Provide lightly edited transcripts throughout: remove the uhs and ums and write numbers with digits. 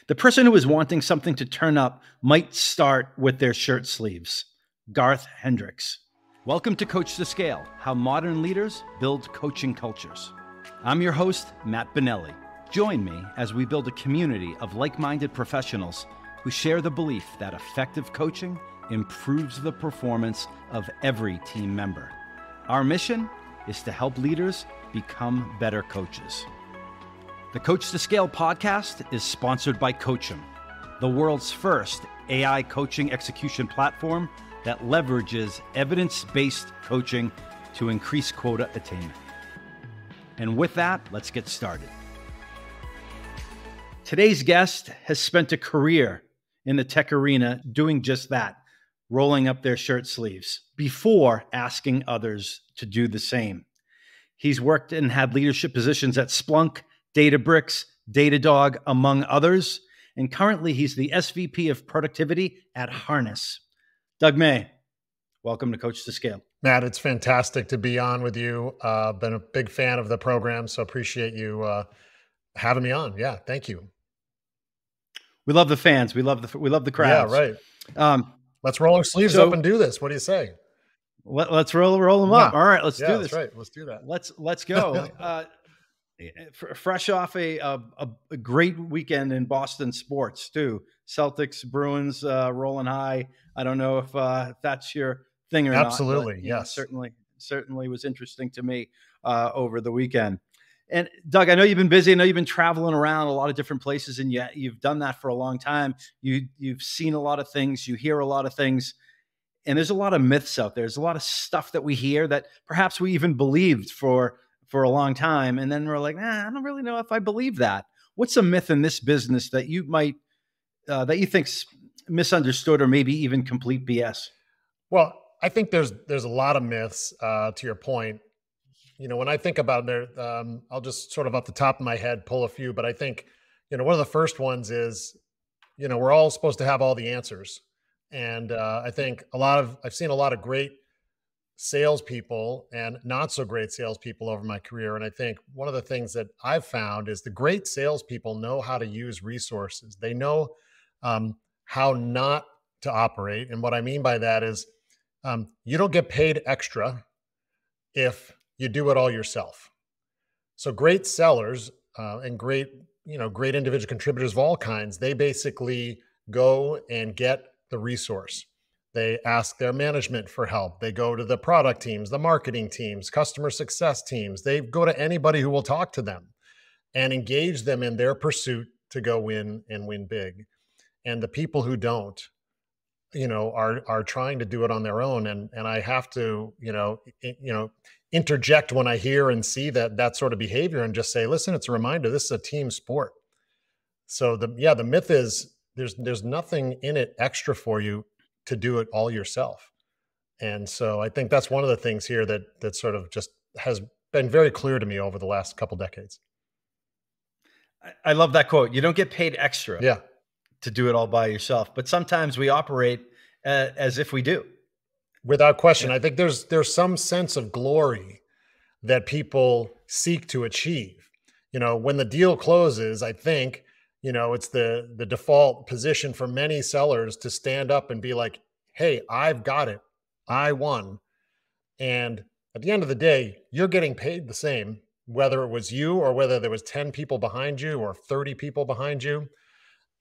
The person who is wanting something to turn up might start with their shirt sleeves. Garth Hendricks. Welcome to Coach2Scale, how modern leaders build coaching cultures. I'm your host, Matt Benelli. Join me as we build a community of like-minded professionals who share the belief that effective coaching improves the performance of every team member. Our mission is to help leaders become better coaches. The Coach2Scale podcast is sponsored by Coachum, the world's first AI coaching execution platform that leverages evidence-based coaching to increase quota attainment. And with that, let's get started. Today's guest has spent a career in the tech arena doing just that, rolling up their shirt sleeves before asking others to do the same. He's worked and had leadership positions at Splunk, Databricks, Datadog, among others, and currently he's the SVP of Productivity at Harness. Doug May, welcome to Coach2Scale. Matt, it's fantastic to be on with you. Been a big fan of the program, so appreciate you having me on. Yeah, thank you. We love the fans. We love the crowds. Yeah, right. Let's roll our sleeves up and do this. What do you say? Let's roll them up. All right, let's do this. That's right. Let's do that. Let's go. Fresh off a great weekend in Boston sports too. Celtics, Bruins rolling high. I don't know if that's your thing or not. Absolutely, but, yes. Certainly was interesting to me over the weekend. And Doug, I know you've been busy. I know you've been traveling around a lot of different places, and yet you've done that for a long time. You've seen a lot of things. You hear a lot of things. And there's a lot of myths out there. There's a lot of stuff that we hear that perhaps we even believed for a long time. And then we're like, I don't really know if I believe that. What's a myth in this business that you might, that you think's misunderstood or maybe even complete BS? Well, I think there's a lot of myths to your point. You know, when I think about there, I'll just sort of off the top of my head pull a few, but I think, one of the first ones is, we're all supposed to have all the answers. And I think I've seen a lot of great salespeople and not so great salespeople over my career. And I think one of the things that I've found is the great salespeople know how to use resources. They know how not to operate. And what I mean by that is you don't get paid extra if you do it all yourself. So great sellers and great individual contributors of all kinds, they basically go and get the resource. They ask their management for help. They go to the product teams, the marketing teams, customer success teams. They go to anybody who will talk to them and engage them in their pursuit to go win and win big. And the people who don't, are trying to do it on their own. And I have to, interject when I hear and see that sort of behavior and just say, listen, it's a reminder, this is a team sport. So the myth is there's nothing in it extra for you to do it all yourself. And so I think that's one of the things here that sort of just has been very clear to me over the last couple decades. I love that quote. You don't get paid extra to do it all by yourself, but sometimes we operate as if we do. Without question. I think there's some sense of glory that people seek to achieve. When the deal closes, I think, it's the default position for many sellers to stand up and be like, hey, I've got it. I won. And at the end of the day, you're getting paid the same, whether it was you or whether there was 10 people behind you or 30 people behind you.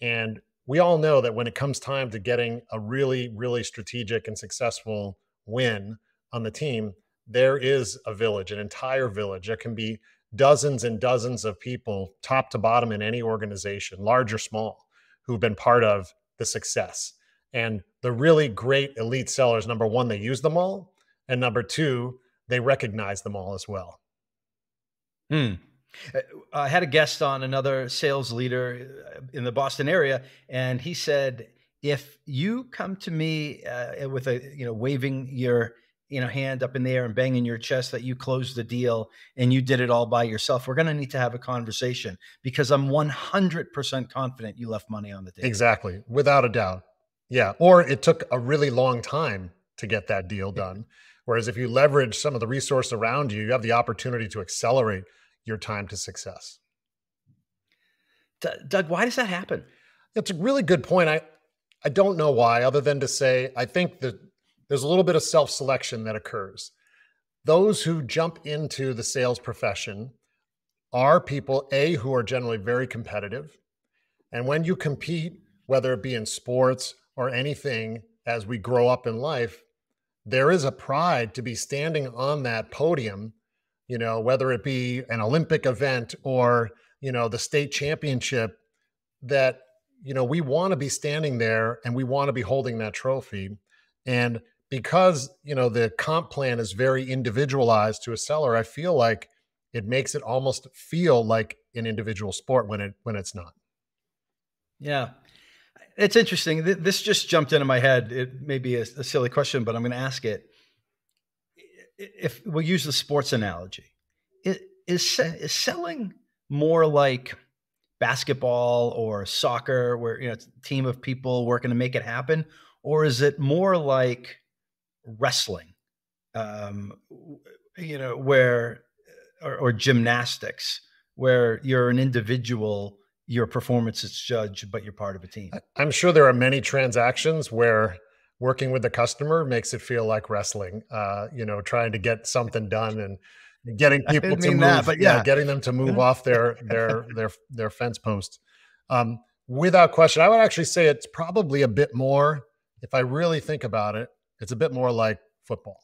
And we all know that when it comes time to getting a really, really strategic and successful win on the team, there is a village, an entire village. There can be dozens and dozens of people, top to bottom in any organization, large or small, who've been part of the success. And the really great elite sellers, number one, they use them all. And number two, they recognize them all as well. I had a guest on, another sales leader in the Boston area, and he said, if you come to me with waving your hand up in the air and banging your chest that you closed the deal and you did it all by yourself, we're going to need to have a conversation because I'm 100% confident you left money on the table. Exactly. Without a doubt. Yeah. Or it took a really long time to get that deal done. Whereas if you leverage some of the resource around you, you have the opportunity to accelerate your time to success. Doug, why does that happen? It's a really good point. I don't know why, other than to say, I think that there's a little bit of self-selection that occurs. Those who jump into the sales profession are people, A, who are generally very competitive. And when you compete, whether it be in sports or anything, as we grow up in life, there is a pride to be standing on that podium, whether it be an Olympic event or, the state championship, that, we want to be standing there and we want to be holding that trophy. And because, the comp plan is very individualized to a seller, I feel like it makes it almost feel like an individual sport when it's not. Yeah. It's interesting. This just jumped into my head. It may be a silly question, but I'm going to ask it. If we'll use the sports analogy, is selling more like basketball or soccer, where it's a team of people working to make it happen, or is it more like wrestling, where or gymnastics, where you're an individual, your performance is judged, but you're part of a team? I'm sure there are many transactions where working with the customer makes it feel like wrestling, trying to get something done and getting I people didn't to mean move, that, but yeah. getting them to move off their fence post. Without question, I would actually say it's probably a bit more, if I really think about it, it's a bit more like football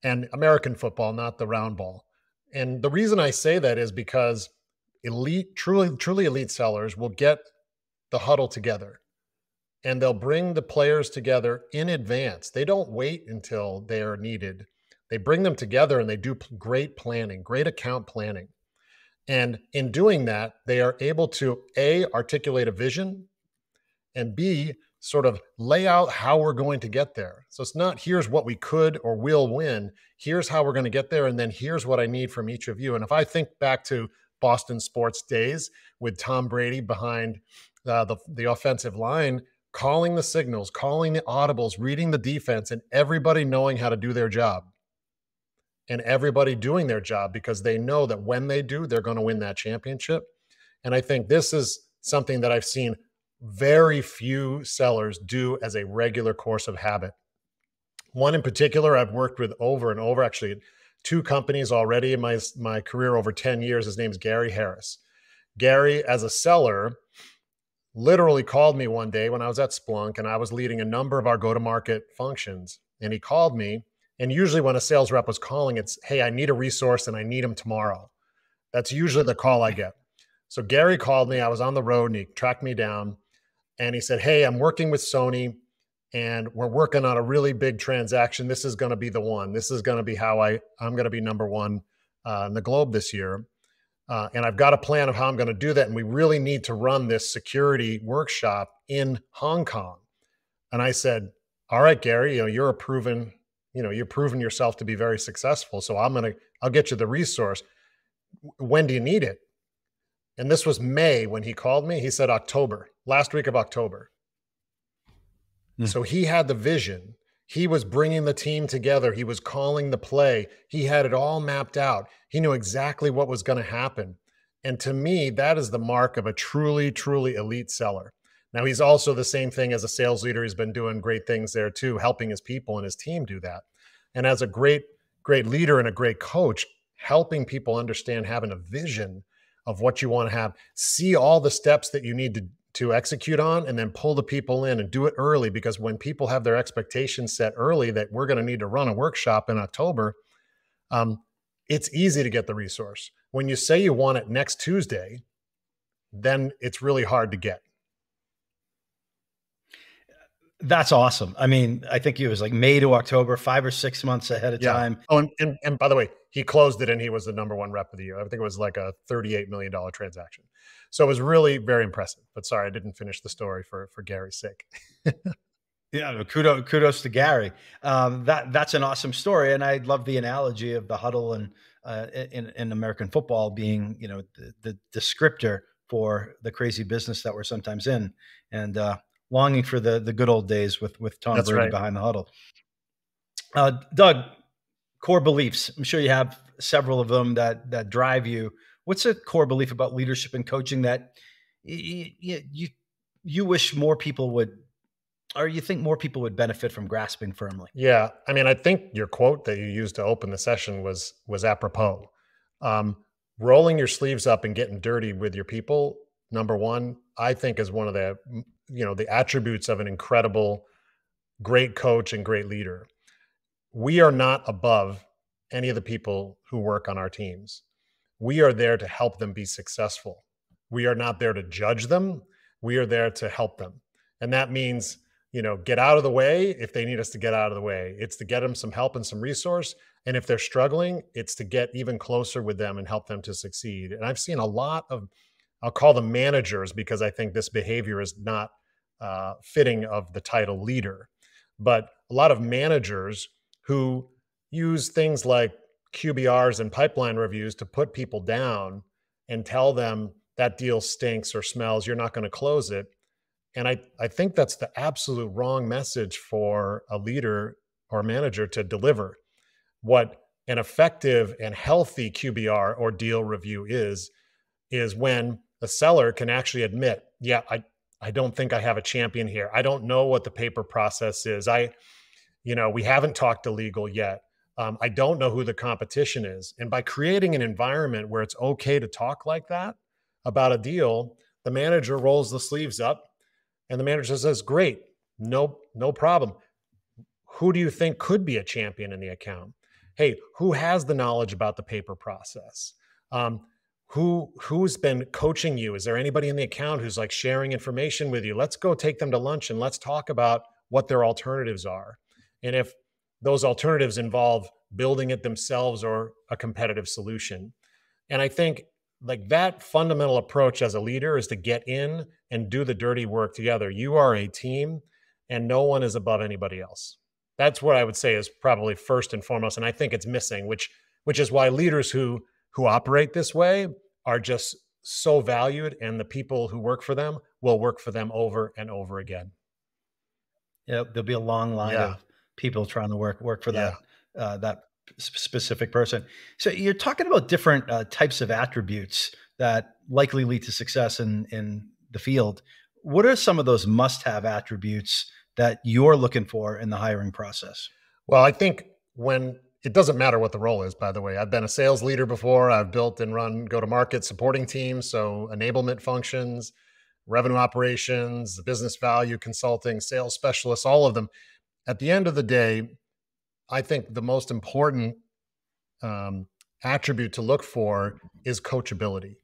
and American football, not the round ball. And the reason I say that is because truly elite sellers will get the huddle together and they'll bring the players together in advance. They don't wait until they are needed. They bring them together and they do great planning, great account planning. And in doing that, they are able to A, articulate a vision, and B, sort of lay out how we're going to get there. So it's not, here's what we could or will win. Here's how we're going to get there. And then here's what I need from each of you. And if I think back to Boston sports days with Tom Brady behind the offensive line, calling the signals, calling the audibles, reading the defense, and everybody knowing how to do their job. And everybody doing their job because they know that when they do, they're going to win that championship. And I think this is something that I've seen very few sellers do as a regular course of habit. One in particular I've worked with over and over, actually 2 companies already in my career over 10 years. His name's Gary Harris. Gary, as a seller, literally called me one day when I was at Splunk and I was leading a number of our go-to-market functions. And he called me. And usually when a sales rep was calling, it's, hey, I need a resource and I need him tomorrow. That's usually the call I get. So Gary called me. I was on the road and he tracked me down and he said, hey, I'm working with Sony and we're working on a really big transaction. This is going to be the one. This is going to be how I'm going to be number one in the globe this year. And I've got a plan of how I'm going to do that. And we really need to run this security workshop in Hong Kong. And I said, all right, Gary, you've proven yourself to be very successful. So I'll get you the resource. When do you need it? And this was May when he called me. He said October, last week of October. So he had the vision. He was bringing the team together. He was calling the play. He had it all mapped out. He knew exactly what was going to happen. And to me, that is the mark of a truly, truly elite seller. Now, he's also the same thing as a sales leader. He's been doing great things there too, helping his people and his team do that. And as a great leader and a great coach, helping people understand, having a vision of what you want to have, see all the steps that you need to execute on, and then pull the people in and do it early. Because when people have their expectations set early that we're going to need to run a workshop in October, it's easy to get the resource. When you say you want it next Tuesday, then it's really hard to get. That's awesome. I mean, I think it was like May to October, 5 or 6 months ahead of time. Oh, and by the way, he closed it and he was the number 1 rep of the year. I think it was like a $38 million transaction. So it was really very impressive. But sorry, I didn't finish the story for Gary's sake. Yeah, kudos to Gary. That's an awesome story, and I love the analogy of the huddle and in American football being, the descriptor for the crazy business that we're sometimes in, and longing for the good old days with Tom That's Brady right. behind the huddle. Doug, core beliefs. I'm sure you have several of them that drive you. What's a core belief about leadership and coaching that you you wish more people would, or you think more people would benefit from grasping firmly? Yeah, I mean, I think your quote that you used to open the session was apropos. Um, Rolling your sleeves up and getting dirty with your people, number one, I think is one of the the attributes of an incredible, great coach and great leader. We are not above any of the people who work on our teams. We are there to help them be successful. We are not there to judge them. We are there to help them. And that means, get out of the way if they need us to get out of the way. It's to get them some help and some resource. And if they're struggling, it's to get even closer with them and help them to succeed. And I've seen a lot of, I'll call them managers because I think this behavior is not fitting of the title leader, but a lot of managers who use things like QBRs and pipeline reviews to put people down and tell them that deal stinks or smells, you're not going to close it. And I think that's the absolute wrong message for a leader or manager to deliver. What an effective and healthy QBR or deal review is when a seller can actually admit, yeah, I don't think I have a champion here. I don't know what the paper process is. We haven't talked to legal yet. I don't know who the competition is. And by creating an environment where it's okay to talk like that about a deal, the manager rolls the sleeves up and the manager says, great, no problem. Who do you think could be a champion in the account? Hey, who has the knowledge about the paper process? Who's been coaching you? Is there anybody in the account who's like sharing information with you? Let's go take them to lunch and let's talk about what their alternatives are. And if those alternatives involve building it themselves or a competitive solution. And I think like that fundamental approach as a leader is to get in and do the dirty work together. You are a team and no one is above anybody else. That's what I would say is probably first and foremost. And I think it's missing, which is why leaders who operate this way are just so valued, and the people who work for them will work for them over and over again. Yeah, there'll be a long line of people trying to work for that that specific person. So you're talking about different types of attributes that likely lead to success in the field. What are some of those must-have attributes that you're looking for in the hiring process? Well, I think it doesn't matter what the role is, by the way. I've been a sales leader before. I've built and run go-to-market supporting teams, so enablement functions, revenue operations, business value consulting, sales specialists, all of them. At the end of the day, I think the most important attribute to look for is coachability.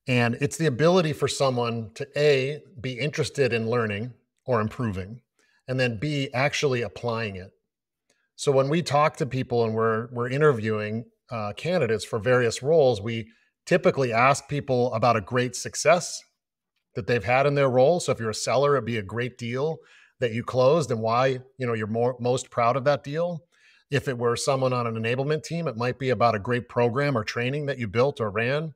And it's the ability for someone to A, be interested in learning or improving, and then B, actually applying it. So when we talk to people and we're interviewing candidates for various roles, we typically ask people about a great success that they've had in their role. So if you're a seller, it'd be a great deal that you closed and why you're most proud of that deal. If it were someone on an enablement team, it might be about a great program or training that you built or ran.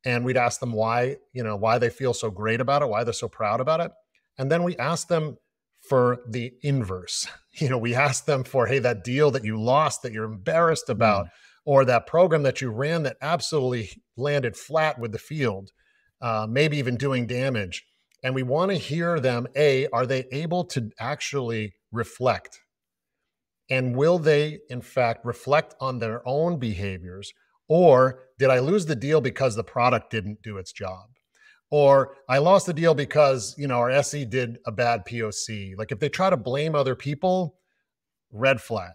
And we'd ask them why they feel so great about it, why they're so proud about it. And then we ask them for the inverse. We ask them for, hey, that deal that you lost that you're embarrassed about, or that program that you ran that absolutely landed flat with the field, maybe even doing damage. And we want to hear them, A, are they able to actually reflect? And will they, in fact, reflect on their own behaviors? Or did I lose the deal because the product didn't do its job? Or I lost the deal because, our SE did a bad POC. Like if they try to blame other people, red flag.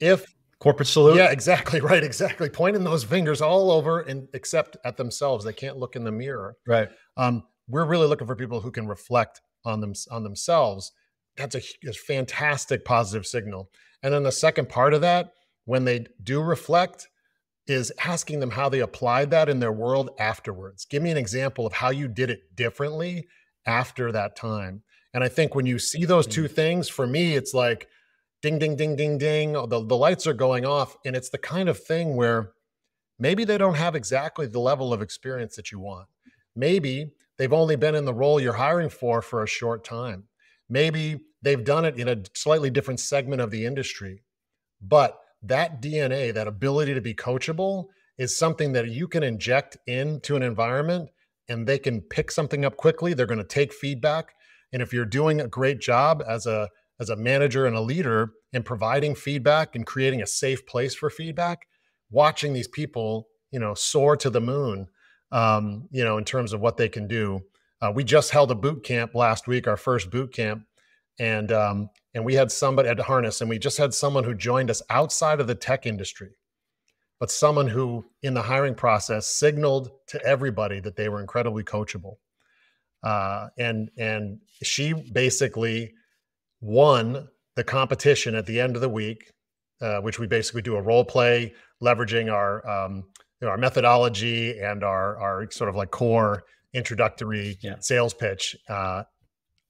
If corporate salute. Yeah, exactly. Right. Exactly. Pointing those fingers all over and except at themselves. They can't look in the mirror. Right. We're really looking for people who can reflect on themselves. That's a fantastic positive signal. And then the second part of that, when they do reflect, is asking them how they applied that in their world afterwards. Give me an example of how you did it differently after that time. And I think when you see those two things, for me, it's like ding, ding, ding, ding, ding. The lights are going off. And it's the kind of thing where maybe they don't have exactly the level of experience that you want. Maybe they've only been in the role you're hiring for a short time. Maybe they've done it in a slightly different segment of the industry. But that DNA, that ability to be coachable, is something that you can inject into an environment and they can pick something up quickly. They're going to take feedback. And if you're doing a great job as a manager and a leader in providing feedback and creating a safe place for feedback, watching these people, soar to the moon, in terms of what they can do. We just held a boot camp last week, our first boot camp, and we had somebody at Harness, and we just had someone who joined us outside of the tech industry, but someone who in the hiring process signaled to everybody that they were incredibly coachable. And she basically won the competition at the end of the week, which we basically do a role play, leveraging our methodology and our sort of like core introductory sales pitch.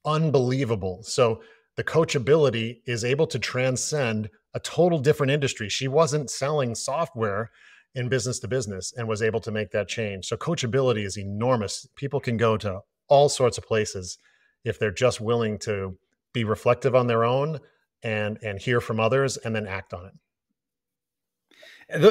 Unbelievable. So the coachability is able to transcend a total different industry. She wasn't selling software in business to business and was able to make that change. So coachability is enormous. People can go to all sorts of places if they're just willing to be reflective on their own and hear from others and then act on it.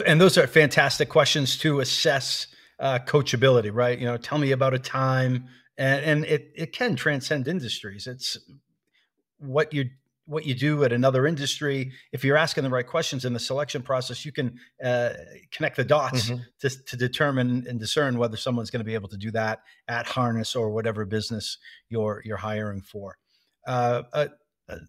And those are fantastic questions to assess coachability, right? Tell me about a time, and it can transcend industries. It's what you do at another industry. If you're asking the right questions in the selection process, you can connect the dots to determine and discern whether someone's going to be able to do that at Harness or whatever business you're hiring for.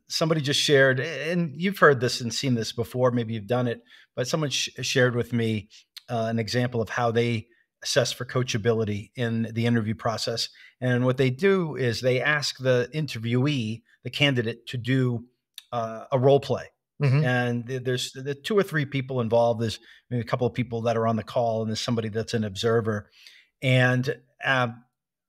Somebody just shared, and you've heard this and seen this before, maybe you've done it, but someone shared with me an example of how they assess for coachability in the interview process. And what they do is they ask the interviewee, the candidate, to do a role play. And there's 2 or 3 people involved. There's maybe a couple of people that are on the call, and there's somebody that's an observer. And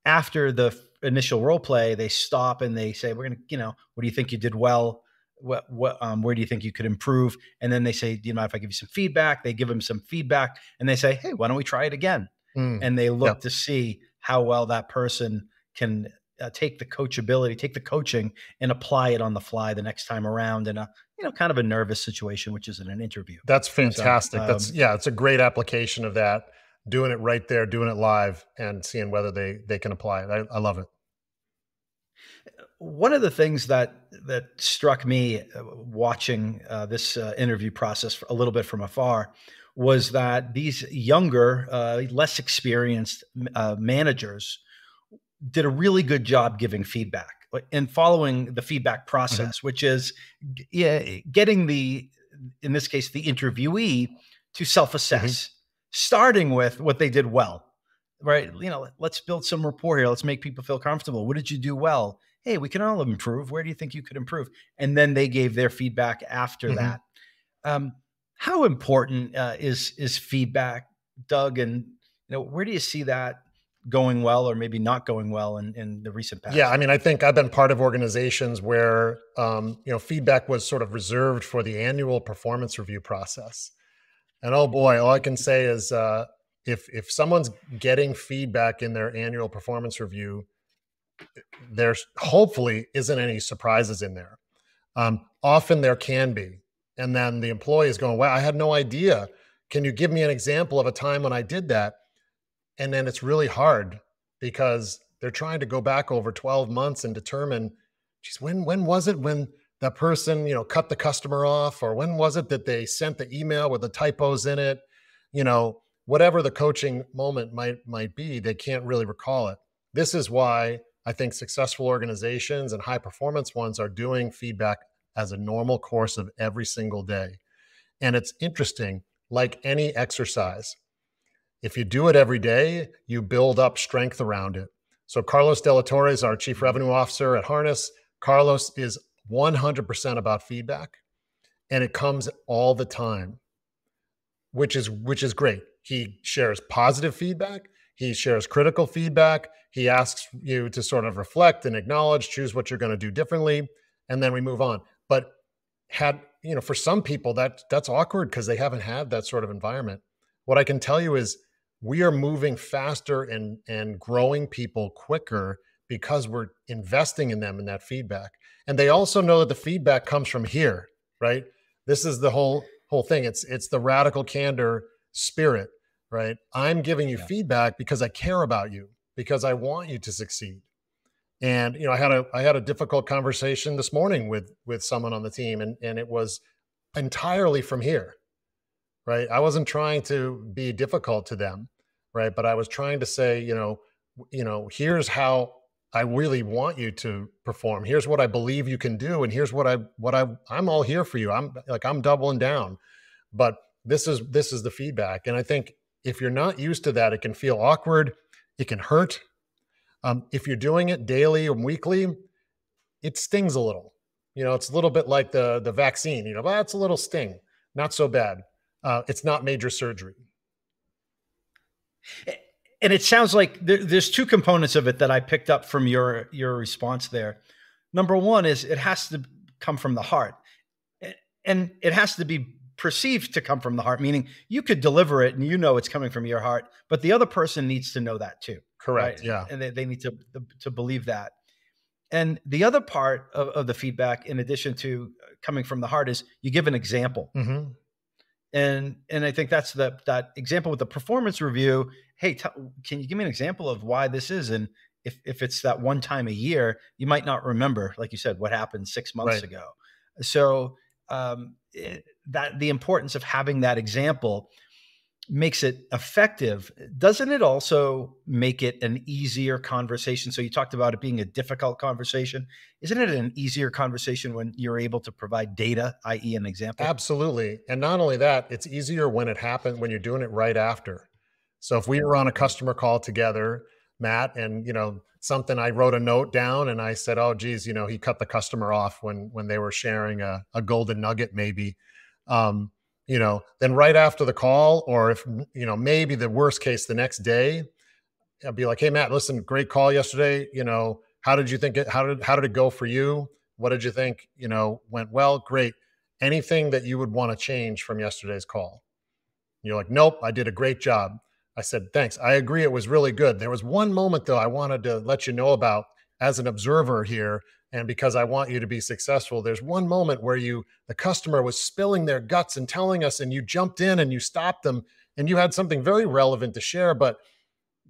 after the initial role play, they stop and they say, we're going to, what do you think you did well? Where do you think you could improve? And then they say, do you mind if I give you some feedback? They give them some feedback and they say, hey, why don't we try it again? And they look to see how well that person can take the coachability, take the coaching and apply it on the fly the next time around in a, kind of a nervous situation, which is in an interview. That's fantastic. So, it's a great application of that, doing it right there, doing it live and seeing whether they can apply it. I love it. One of the things that struck me watching this interview process a little bit from afar was that these younger, less experienced managers did a really good job giving feedback and following the feedback process, which is getting in this case, the interviewee to self-assess, starting with what they did well, right? Let's build some rapport here. Let's make people feel comfortable. What did you do well? Hey, we can all improve. Where do you think you could improve? And then they gave their feedback after that. How important is feedback, Doug? And where do you see that going well or maybe not going well in the recent past? Yeah, I mean, I think I've been part of organizations where feedback was sort of reserved for the annual performance review process. And oh boy, all I can say is if someone's getting feedback in their annual performance review, there's hopefully isn't any surprises in there. Often there can be. And then the employee is going, wow, I had no idea. Can you give me an example of a time when I did that? And then it's really hard because they're trying to go back over 12 months and determine, geez, when was it when that person, cut the customer off? Or when was it that they sent the email with the typos in it? Whatever the coaching moment might be, they can't really recall it. This is why I think successful organizations and high performance ones are doing feedback as a normal course of every single day. And it's interesting, like any exercise, if you do it every day, you build up strength around it. So Carlos De La Torre is our Chief Revenue Officer at Harness. Carlos is 100% about feedback, and it comes all the time, which is great. He shares positive feedback. He shares critical feedback. He asks you to sort of reflect and acknowledge, choose what you're going to do differently, and then we move on. But for some people, that's awkward because they haven't had that sort of environment. What I can tell you is we are moving faster and growing people quicker because we're investing in them in that feedback. And they also know that the feedback comes from here, right? This is the whole thing. It's the radical candor spirit, right? I'm giving you feedback because I care about you. because I want you to succeed. And, you know, I had a difficult conversation this morning with someone on the team, and it was entirely from here, right? I wasn't trying to be difficult to them, right? But I was trying to say, here's how I really want you to perform. Here's what I believe you can do, and here's I'm all here for you. I'm doubling down. But this is the feedback. And I think if you're not used to that, it can feel awkward. It can hurt. If you're doing it daily and weekly, it stings a little. It's a little bit like the vaccine. Well, it's a little sting, not so bad. It's not major surgery. And it sounds like there's two components of it that I picked up from your response there. Number one is it has to come from the heart, and it has to be perceived to come from the heart, meaning you could deliver it and it's coming from your heart, but the other person needs to know that too. Correct. Right? Yeah. And they need to believe that. And the other part of the feedback, in addition to coming from the heart, is you give an example. Mm-hmm. And I think that's that example with the performance review. Hey, can you give me an example of why this is? And if it's that one time a year, you might not remember, like you said, what happened 6 months ago. So that the importance of having that example makes it effective. Doesn't it also make it an easier conversation? So you talked about it being a difficult conversation. Isn't it an easier conversation when you're able to provide data, i.e. an example? Absolutely. And not only that, it's easier when it happened, when you're doing it right after. So if we were on a customer call together, Matt, and something, I wrote a note down and I said, oh, geez, he cut the customer off when they were sharing a golden nugget, maybe. Then right after the call, or if, maybe the worst case the next day, I'll be like, hey, Matt, listen, great call yesterday. How did you think how did it go for you? What did you think, went well? Great. Anything that you would want to change from yesterday's call? You're like, nope, I did a great job. I said, thanks. I agree. It was really good. There was one moment though, I wanted to let you know about as an observer here. And because I want you to be successful, there's one moment where the customer was spilling their guts and telling us, and you jumped in and you stopped them, and you had something very relevant to share. But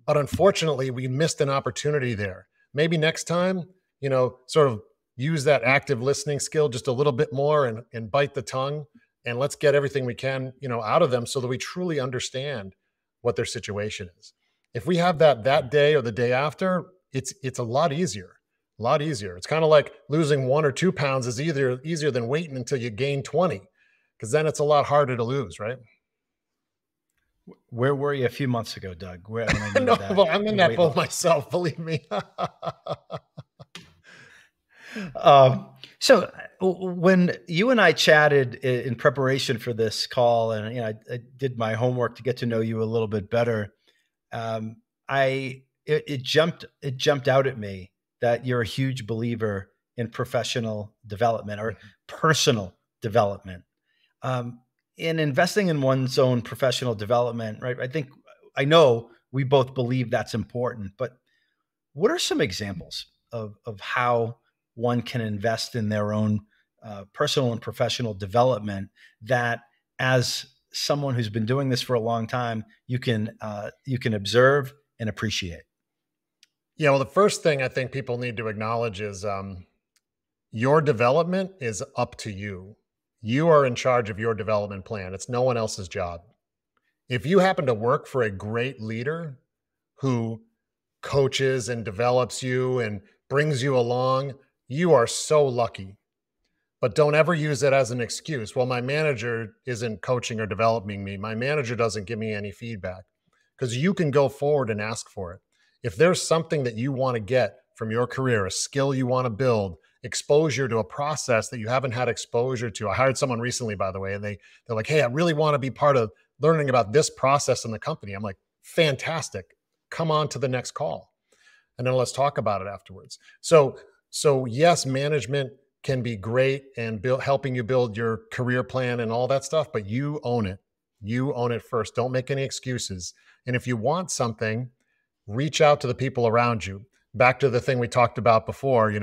unfortunately, we missed an opportunity there. Maybe next time, sort of use that active listening skill just a little bit more and bite the tongue, and let's get everything we can, out of them so that we truly understand what their situation is. If we have that day or the day after, it's a lot easier. A lot easier. It's kind of like losing 1 or 2 pounds is easier than waiting until you gain 20, because then it's a lot harder to lose, right? Where were you a few months ago, Doug? Well, I'm in that boat myself, believe me. So when you and I chatted in preparation for this call, and I did my homework to get to know you a little bit better, it jumped out at me that you're a huge believer in professional development or personal development. In investing in one's own professional development, right? I know we both believe that's important, but what are some examples of how one can invest in their own personal and professional development that, as someone who's been doing this for a long time, you can observe and appreciate? Yeah, well, the first thing I think people need to acknowledge is your development is up to you. You are in charge of your development plan. It's no one else's job. If you happen to work for a great leader who coaches and develops you and brings you along, you are so lucky. But don't ever use it as an excuse. Well, my manager isn't coaching or developing me. My manager doesn't give me any feedback, because you can go forward and ask for it. If there's something that you want to get from your career, a skill you want to build, exposure to a process that you haven't had exposure to. I hired someone recently, by the way, and they're like, hey, I really want to be part of learning about this process in the company. I'm like, fantastic. Come on to the next call. And then let's talk about it afterwards. So yes, management can be great and helping you build your career plan and all that stuff, but you own it. You own it first. Don't make any excuses. And if you want something, reach out to the people around you. Back to the thing we talked about before, you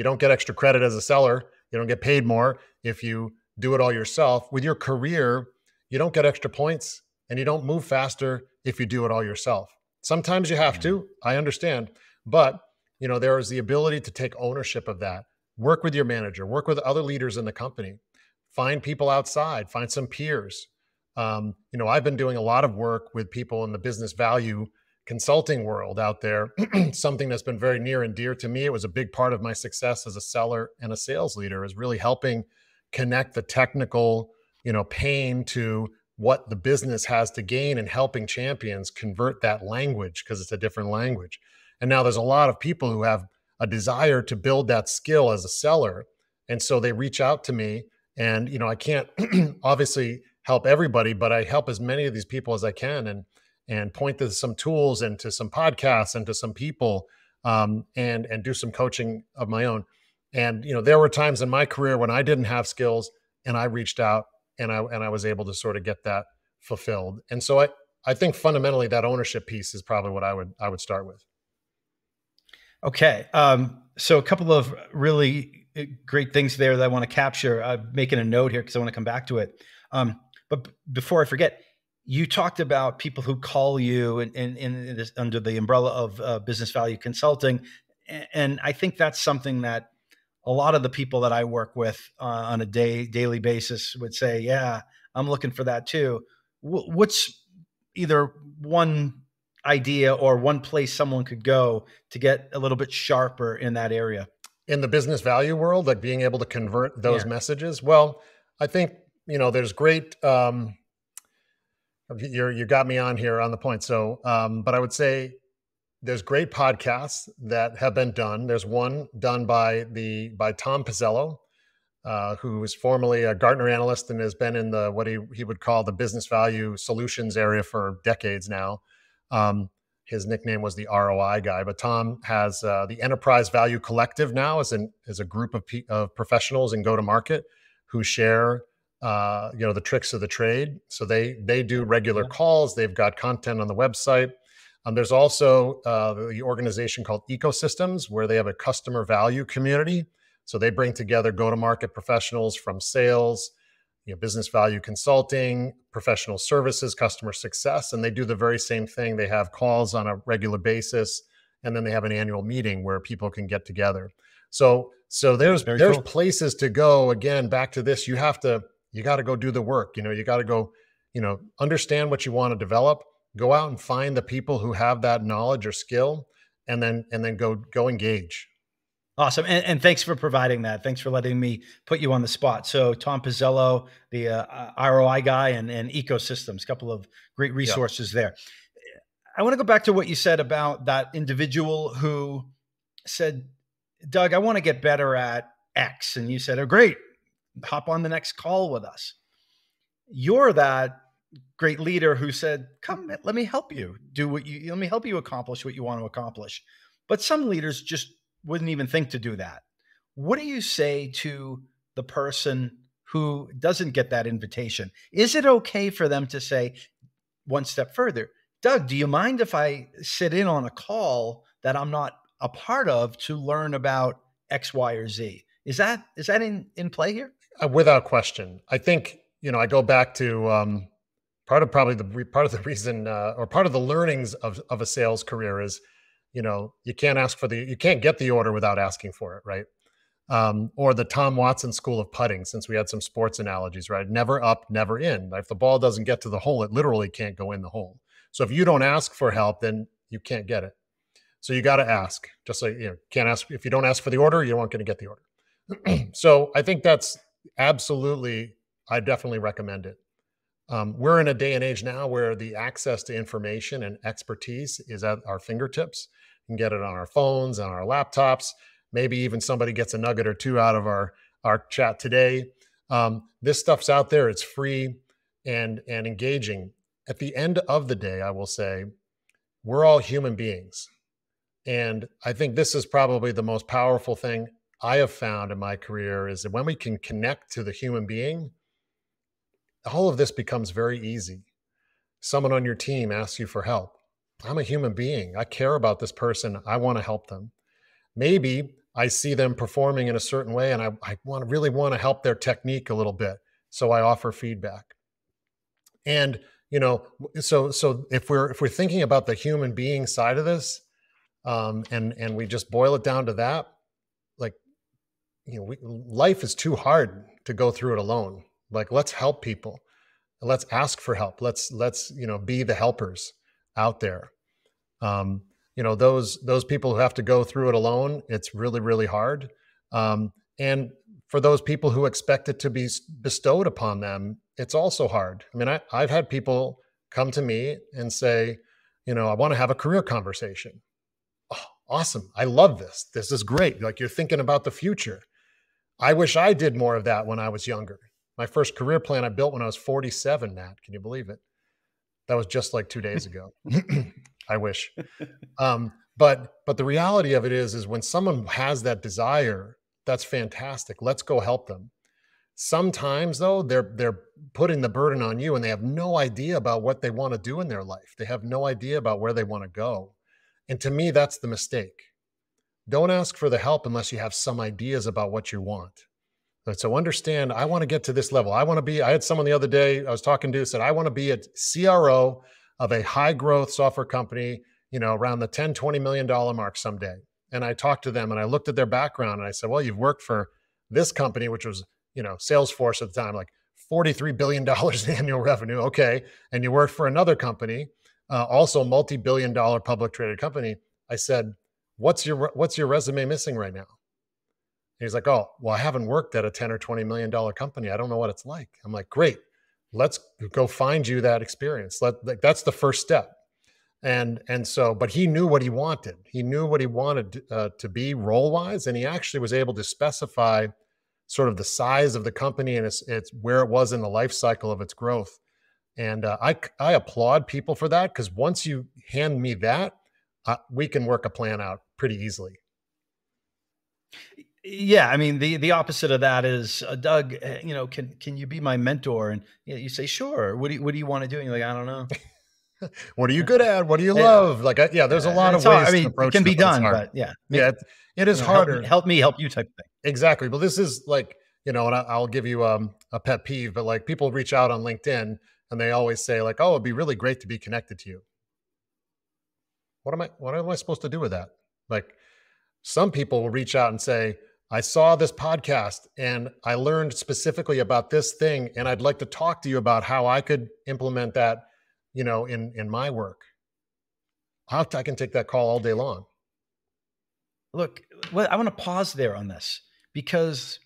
don't get extra credit as a seller. You don't get paid more if you do it all yourself. With your career, you don't get extra points and you don't move faster if you do it all yourself. Sometimes you have Yeah. to, I understand, but there is the ability to take ownership of that. Work with your manager, work with other leaders in the company, find people outside, find some peers. I've been doing a lot of work with people in the business value consulting world out there, something that's been very near and dear to me. It was a big part of my success as a seller and a sales leader, is really helping connect the technical, pain to what the business has to gain, and helping champions convert that language, because it's a different language. And now there's a lot of people who have a desire to build that skill as a seller. And so they reach out to me, and, I can't obviously help everybody, but I help as many of these people as I can, and point to some tools and to some podcasts and to some people, and do some coaching of my own. And, there were times in my career when I didn't have skills, and I reached out, and I was able to sort of get that fulfilled. And so I think fundamentally that ownership piece is probably what I would start with. Okay. So a couple of really great things there that I want to capture. I'm making a note here because I want to come back to it. But before I forget, you talked about people who call you in this, under the umbrella of business value consulting. And I think that's something that a lot of the people that I work with on a daily basis would say, yeah, I'm looking for that too. What's either one idea or one place someone could go to get a little bit sharper in that area? In the business value world, like being able to convert those Yeah. messages? Well, I think, there's great, you got me on here on the point. So, but I would say there's great podcasts that have been done. There's one done by Tom Pizzello, who is formerly a Gartner analyst and has been in the what he would call the business value solutions area for decades now. His nickname was the ROI guy, but Tom has the Enterprise Value Collective now as a group of professionals in go-to-market who share the tricks of the trade. So they do regular calls. They've got content on the website. There's also the organization called Ecosystems, where they have a customer value community. So they bring together go-to-market professionals from sales, business value consulting, professional services, customer success, and they do the very same thing. They have calls on a regular basis, and then they have an annual meeting where people can get together. So there's cool places to go. Again, back to this, you got to go do the work. You got to go, understand what you want to develop. Go out and find the people who have that knowledge or skill, and then go engage. Awesome. And thanks for providing that. Thanks for letting me put you on the spot. So Tom Pizzello, the ROI guy, and Ecosystems, a couple of great resources there. I want to go back to what you said about that individual who said, Doug, I want to get better at X. And you said, oh, great. Hop on the next call with us. You're that great leader who said, come, let me help you let me help you accomplish what you want to accomplish. But some leaders just wouldn't even think to do that. What do you say to the person who doesn't get that invitation? Is it okay for them to say one step further, Doug, do you mind if I sit in on a call that I'm not a part of to learn about X, Y, or Z? Is that in play here? Without question. I think, I go back to part of the reason or part of the learnings of a sales career is, you can't get the order without asking for it, right? Or the Tom Watson school of putting, since we had some sports analogies, right? Never up, never in. If the ball doesn't get to the hole, it literally can't go in the hole. So if you don't ask for help, then you can't get it. So you got to ask. Just like, can't ask. If you don't ask for the order, you aren't going to get the order. So I think that's absolutely, I definitely recommend it. We're in a day and age now where the access to information and expertise is at our fingertips. We can get it on our phones, on our laptops. Maybe even somebody gets a nugget or two out of our chat today. This stuff's out there. It's free and engaging. At the end of the day, I will say, we're all human beings. And I think this is probably the most powerful thing I have found in my career, is that when we can connect to the human being, all of this becomes very easy. Someone on your team asks you for help. I'm a human being. I care about this person. I want to help them. Maybe I see them performing in a certain way and I really want to help their technique a little bit. So I offer feedback. And, you know, so if we're thinking about the human being side of this, and we just boil it down to that, like, you know, life is too hard to go through it alone. Like, let's help people. Let's ask for help. Let's, you know, be the helpers out there. You know, those people who have to go through it alone, it's really, really hard. And for those people who expect it to be bestowed upon them, it's also hard. I mean, I've had people come to me and say, you know, I want to have a career conversation. Oh, awesome. I love this. This is great. Like, you're thinking about the future. I wish I did more of that when I was younger. My first career plan I built when I was 47, Matt. Can you believe it? That was just like 2 days ago. I wish. But the reality of it is when someone has that desire, that's fantastic. Let's go help them. Sometimes though, they're putting the burden on you and they have no idea about what they want to do in their life. They have no idea about where they want to go. And to me, that's the mistake. Don't ask for the help unless you have some ideas about what you want. So understand, I want to get to this level. I had someone the other day I was talking to said, I want to be a CRO of a high growth software company, you know, around the $10, $20 million mark someday. And I talked to them and I looked at their background and I said, well, you've worked for this company, which was, you know, Salesforce at the time, like $43 billion in annual revenue. Okay. And you worked for another company, also multi-billion dollar public traded company. I said, what's your resume missing right now? And he's like, oh, well, I haven't worked at a 10 or $20 million company. I don't know what it's like. I'm like, great. Let's go find you that experience. That's the first step. And so, but he knew what he wanted. He knew what he wanted to be role-wise, and he actually was able to specify sort of the size of the company and it's where it was in the life cycle of its growth. And I applaud people for that, because once you hand me that, we can work a plan out pretty easily. Yeah, I mean, the opposite of that is, Doug, you know, can you be my mentor? And you say, sure. What do you want to do? And you're like, I don't know. What are you good at? What do you love? Like, yeah, there's a lot of ways to approach it. It can be done, but yeah. Yeah, it is harder. Help me help you type of thing. Exactly. But this is like, you know, and I'll give you a pet peeve, but like, people reach out on LinkedIn and they always say like, oh, it'd be really great to be connected to you. What am I supposed to do with that? Like, some people will reach out and say, I saw this podcast and I learned specifically about this thing, and I'd like to talk to you about how I could implement that, you know, in my work. I can take that call all day long. Look, I want to pause there on this, because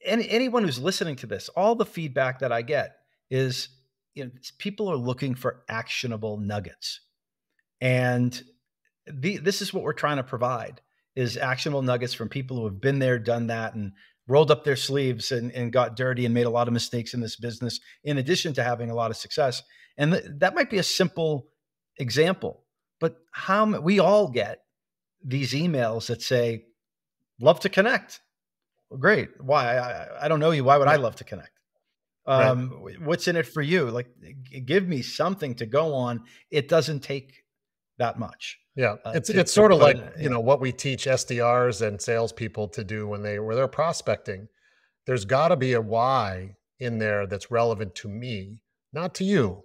anyone who's listening to this, all the feedback that I get is, you know, people are looking for actionable nuggets. And this is what we're trying to provide, is actionable nuggets from people who have been there, done that, and rolled up their sleeves and got dirty and made a lot of mistakes in this business, in addition to having a lot of success. And that might be a simple example, but we all get these emails that say, love to connect. Well, great. Why? I don't know you. Why would I love to connect? Right. What's in it for you? Like, give me something to go on. It doesn't take that much. Yeah. It's sort of like, you know, what we teach SDRs and salespeople to do when they're prospecting. There's got to be a why in there that's relevant to me, not to you.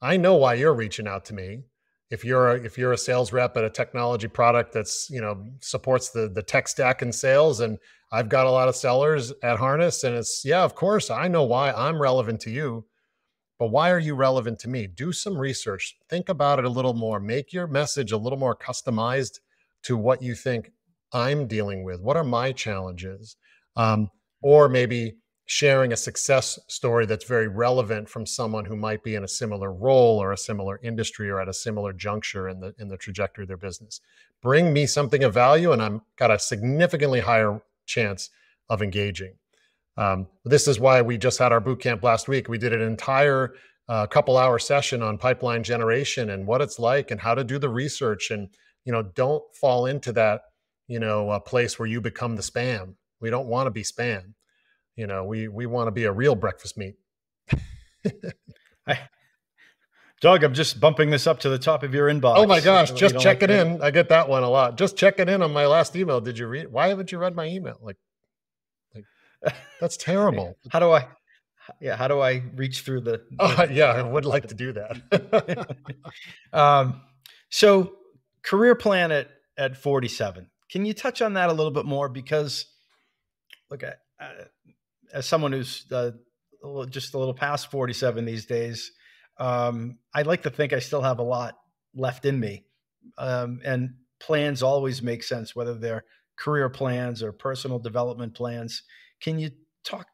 I know why you're reaching out to me. If you're a sales rep at a technology product that's, you know, supports the tech stack in sales, and I've got a lot of sellers at Harness, and it's, yeah, of course, I know why I'm relevant to you, but why are you relevant to me? Do some research, think about it a little more, make your message a little more customized to what you think I'm dealing with. What are my challenges? Or maybe sharing a success story that's very relevant from someone who might be in a similar role or a similar industry or at a similar juncture in the trajectory of their business. Bring me something of value, and I'm got a significantly higher chance of engaging. This is why we just had our boot camp last week. We did an entire couple-hour session on pipeline generation and what it's like and how to do the research. And, you know, don't fall into that, you know, a place where you become the spam. We don't want to be spam. You know, we want to be a real breakfast meat. Doug, I'm just bumping this up to the top of your inbox. Oh my gosh, just checking in. I get that one a lot. Just checking in on my last email. Did you read? Why haven't you read my email? Like that's terrible. How do Yeah, how do I reach through Oh, yeah, I would like to do that. um, so career plan at 47. Can you touch on that a little bit more? Because look, as someone who's just a little past 47 these days, I'd like to think I still have a lot left in me. And plans always make sense, whether they're career plans or personal development plans. Can you talk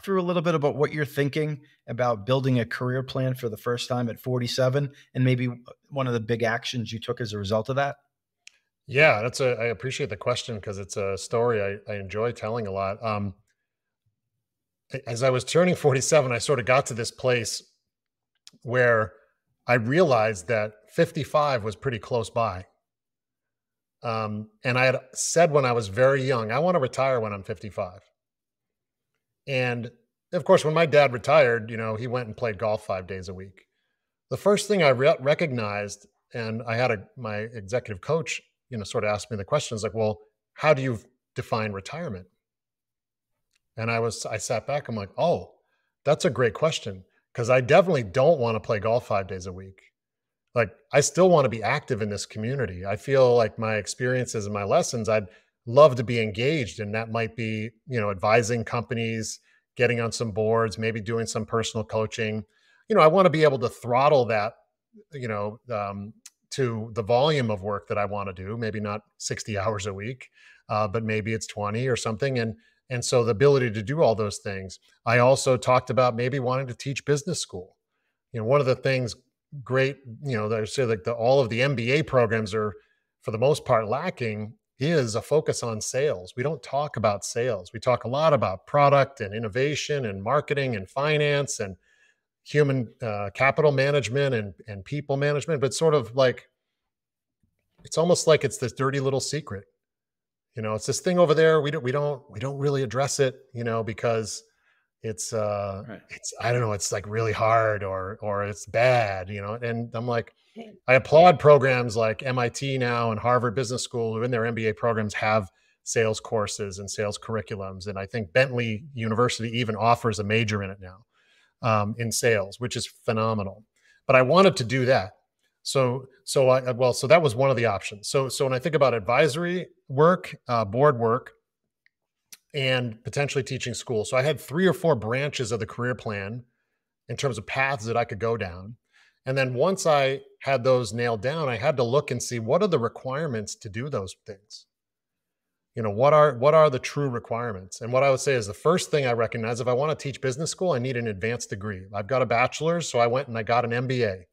through a little bit about what you're thinking about building a career plan for the first time at 47, and maybe one of the big actions you took as a result of that? Yeah, I appreciate the question because it's a story I enjoy telling a lot. As I was turning 47, I sort of got to this place where I realized that 55 was pretty close by. And I had said when I was very young, I want to retire when I'm 55. And of course, when my dad retired, he went and played golf 5 days a week. The first thing I recognized, and I had my executive coach, sort of asked me the questions like, well, how do you define retirement? And I sat back, I'm like, oh, that's a great question. Cause I definitely don't want to play golf 5 days a week. Like, I still want to be active in this community. I feel like my experiences and my lessons, I'd love to be engaged. And that might be, advising companies, getting on some boards, maybe doing some personal coaching. I want to be able to throttle that, you know, um, to the volume of work that I want to do, maybe not 60 hours a week, but maybe it's 20 or something. And so the ability to do all those things. I also talked about maybe wanting to teach business school. One of the things great, they say like all of the MBA programs are for the most part lacking is a focus on sales. We don't talk about sales. We talk a lot about product and innovation and marketing and finance and human capital management and people management, but sort of like it's almost like it's this dirty little secret. It's this thing over there. We don't really address it, because it's Right. it's I don't know, it's like really hard or it's bad, and I'm like, I applaud programs like MIT now and Harvard Business School who in their MBA programs have sales courses and sales curriculums. And I think Bentley University even offers a major in it now, in sales, which is phenomenal. But I wanted to do that. So that was one of the options. So when I think about advisory work, board work, and potentially teaching school. So I had 3 or 4 branches of the career plan in terms of paths that I could go down. And then once I had those nailed down, I had to look and see what are the requirements to do those things. What are the true requirements? And what I would say is the first thing I recognize, if I want to teach business school, I need an advanced degree. I've got a bachelor's, so I went and I got an MBA.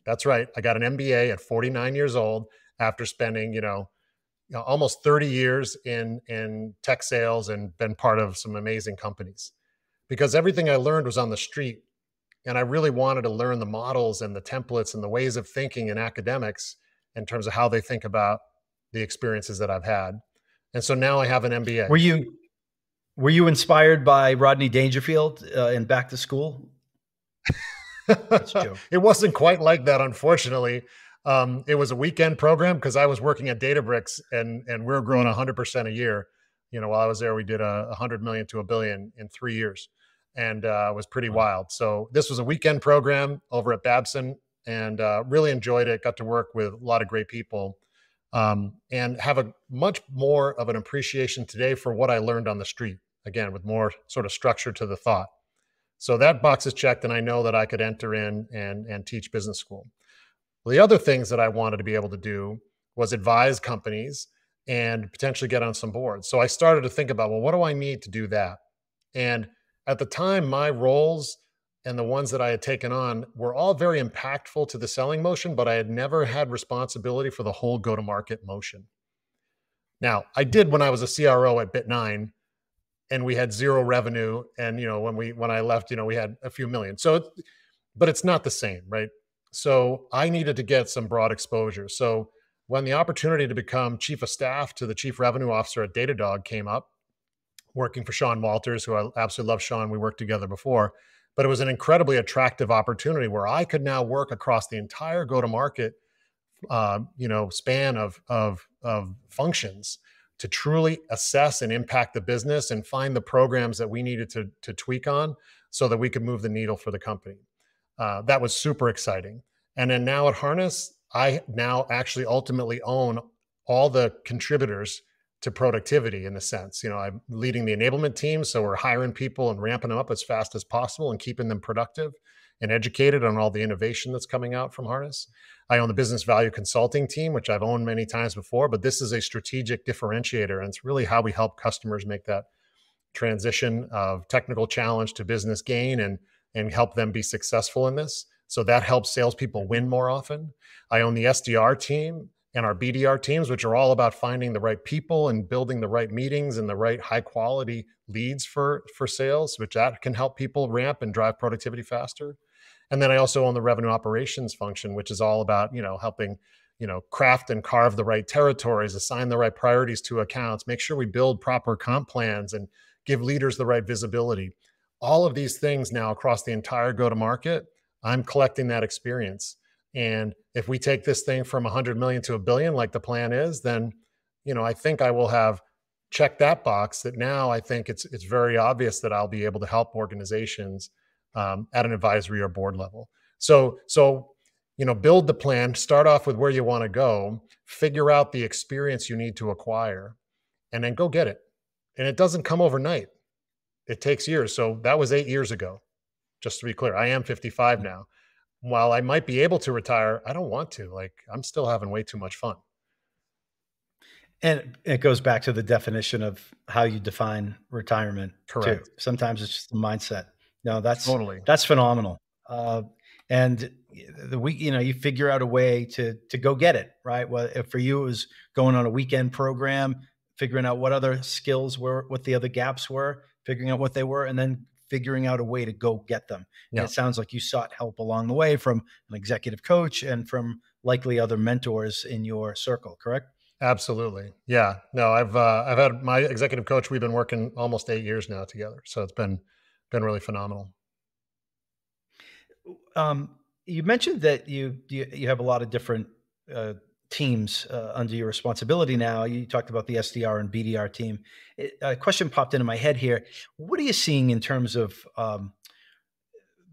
That's right. I got an MBA at 49 years old after spending, almost 30 years in tech sales and been part of some amazing companies. Because everything I learned was on the street. And I really wanted to learn the models and the templates and the ways of thinking in academics in terms of how they think about the experiences that I've had. And so now I have an MBA. Were you inspired by Rodney Dangerfield in Back to School? That's a joke. It wasn't quite like that, unfortunately. It was a weekend program because I was working at Databricks and we were growing 100% a year. While I was there, we did 100 million to $1 billion in 3 years, and it was pretty wild. So this was a weekend program over at Babson, and really enjoyed it. Got to work with a lot of great people, and have a much more of an appreciation today for what I learned on the street. Again, with more sort of structure to the thought. So that box is checked, and I know that I could enter in and teach business school. Well, the other things that I wanted to be able to do was advise companies and potentially get on some boards. So I started to think about, well, what do I need to do that? And at the time, my roles and the ones that I had taken on were all very impactful to the selling motion, but I had never had responsibility for the whole go-to-market motion. Now, I did when I was a CRO at Bit9, and we had 0 revenue. And, when I left, we had a few million. But it's not the same, right? So I needed to get some broad exposure. So when the opportunity to become chief of staff to the chief revenue officer at Datadog came up, working for Sean Walters, who I absolutely love Sean, we worked together before, but it was an incredibly attractive opportunity where I could now work across the entire go-to-market, span of functions to truly assess and impact the business and find the programs that we needed to tweak on. so that we could move the needle for the company. That was super exciting. And then now at Harness, I now actually ultimately own all the contributors to productivity in a sense. I'm leading the enablement team, so we're hiring people and ramping them up as fast as possible and keeping them productive and educated on all the innovation that's coming out from Harness. I own the business value consulting team, which I've owned many times before, but this is a strategic differentiator, and it's really how we help customers make that transition of technical challenge to business gain and help them be successful in this. So that helps salespeople win more often. I own the SDR team and our BDR teams, which are all about finding the right people and building the right meetings and the right high quality leads for sales, which that can help people ramp and drive productivity faster. And then I also own the revenue operations function, which is all about, helping, craft and carve the right territories, assign the right priorities to accounts, make sure we build proper comp plans and give leaders the right visibility. All of these things now across the entire go-to-market, I'm collecting that experience. And if we take this thing from 100 million to a billion, like the plan is, then, I think I will have checked that box. That now I think it's very obvious that I'll be able to help organizations at an advisory or board level. So build the plan, start off with where you want to go, figure out the experience you need to acquire, and then go get it. And it doesn't come overnight. It takes years. So that was 8 years ago. Just to be clear, I am 55 now. While I might be able to retire, I don't want to. I'm still having way too much fun. And it goes back to the definition of how you define retirement. Correct. Too. Sometimes it's just a mindset. No, that's phenomenal. And you figure out a way to go get it, right? Well, if for you it was going on a weekend program, figuring out what other skills were, what the other gaps were, figuring out what they were, and then figuring out a way to go get them. Yeah. And it sounds like you sought help along the way from an executive coach and from likely other mentors in your circle, correct? Absolutely. Yeah. No, I've had my executive coach. We've been working almost 8 years now together. So it's been really phenomenal. You mentioned that you have a lot of different teams under your responsibility now. You talked about the SDR and BDR team. A question popped into my head here. What are you seeing in terms of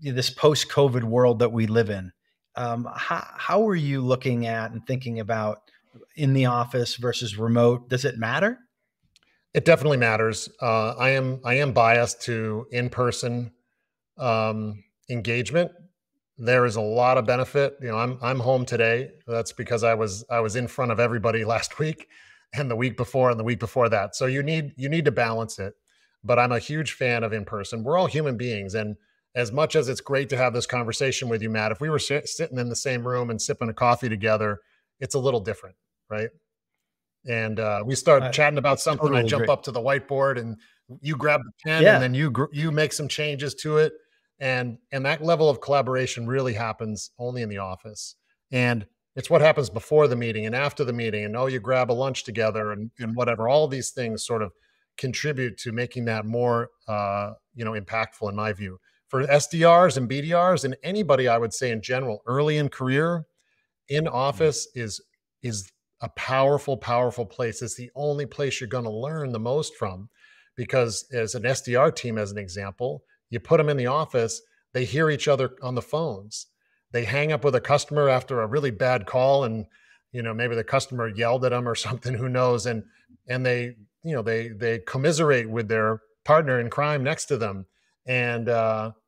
this post-COVID world that we live in? How are you looking at and thinking about in the office versus remote? Does it matter? It definitely matters. I am biased to in-person engagement. There is a lot of benefit. I'm home today. That's because I was in front of everybody last week and the week before and the week before that. So you need to balance it. But I'm a huge fan of in-person. We're all human beings, and as much as it's great to have this conversation with you, Matt, if we were sitting in the same room and sipping a coffee together, it's a little different, right? And we start chatting about something. Totally I jump up to the whiteboard, and you grab the pen, and then you make some changes to it. And that level of collaboration really happens only in the office. And it's what happens before the meeting and after the meeting. And you grab a lunch together and whatever. All of these things sort of contribute to making that more, impactful in my view. For SDRs and BDRs and anybody, I would say in general, early in career, in office is a powerful, powerful place. It's the only place you're going to learn the most from, because as an SDR team, as an example, you put them in the office, they hear each other on the phones. They hang up with a customer after a really bad call, and maybe the customer yelled at them or something, who knows, and they commiserate with their partner in crime next to them. And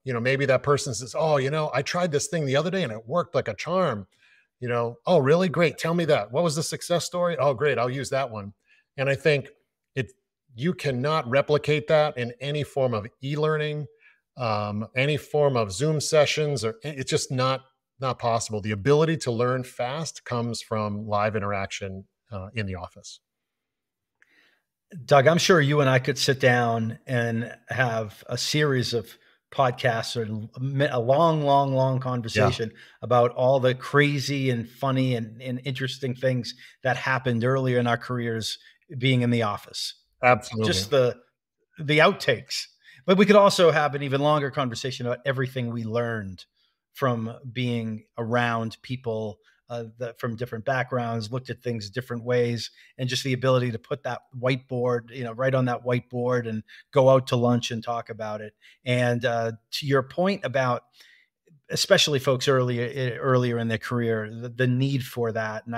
maybe that person says, "Oh, I tried this thing the other day and it worked like a charm." "Oh, really? Great. Tell me that. What was the success story?" "Oh, great. I'll use that one." And I think you cannot replicate that in any form of e-learning, any form of Zoom sessions, or it's just not possible. The ability to learn fast comes from live interaction in the office. Doug, I'm sure you and I could sit down and have a series of podcasts or a long conversation about all the crazy and funny and interesting things that happened earlier in our careers being in the office. Absolutely. Just the outtakes. But we could also have an even longer conversation about everything we learned from being around people that from different backgrounds, looked at things different ways, and just the ability to put that whiteboard, right on that whiteboard and go out to lunch and talk about it. And to your point about especially folks earlier in their career, the need for that. And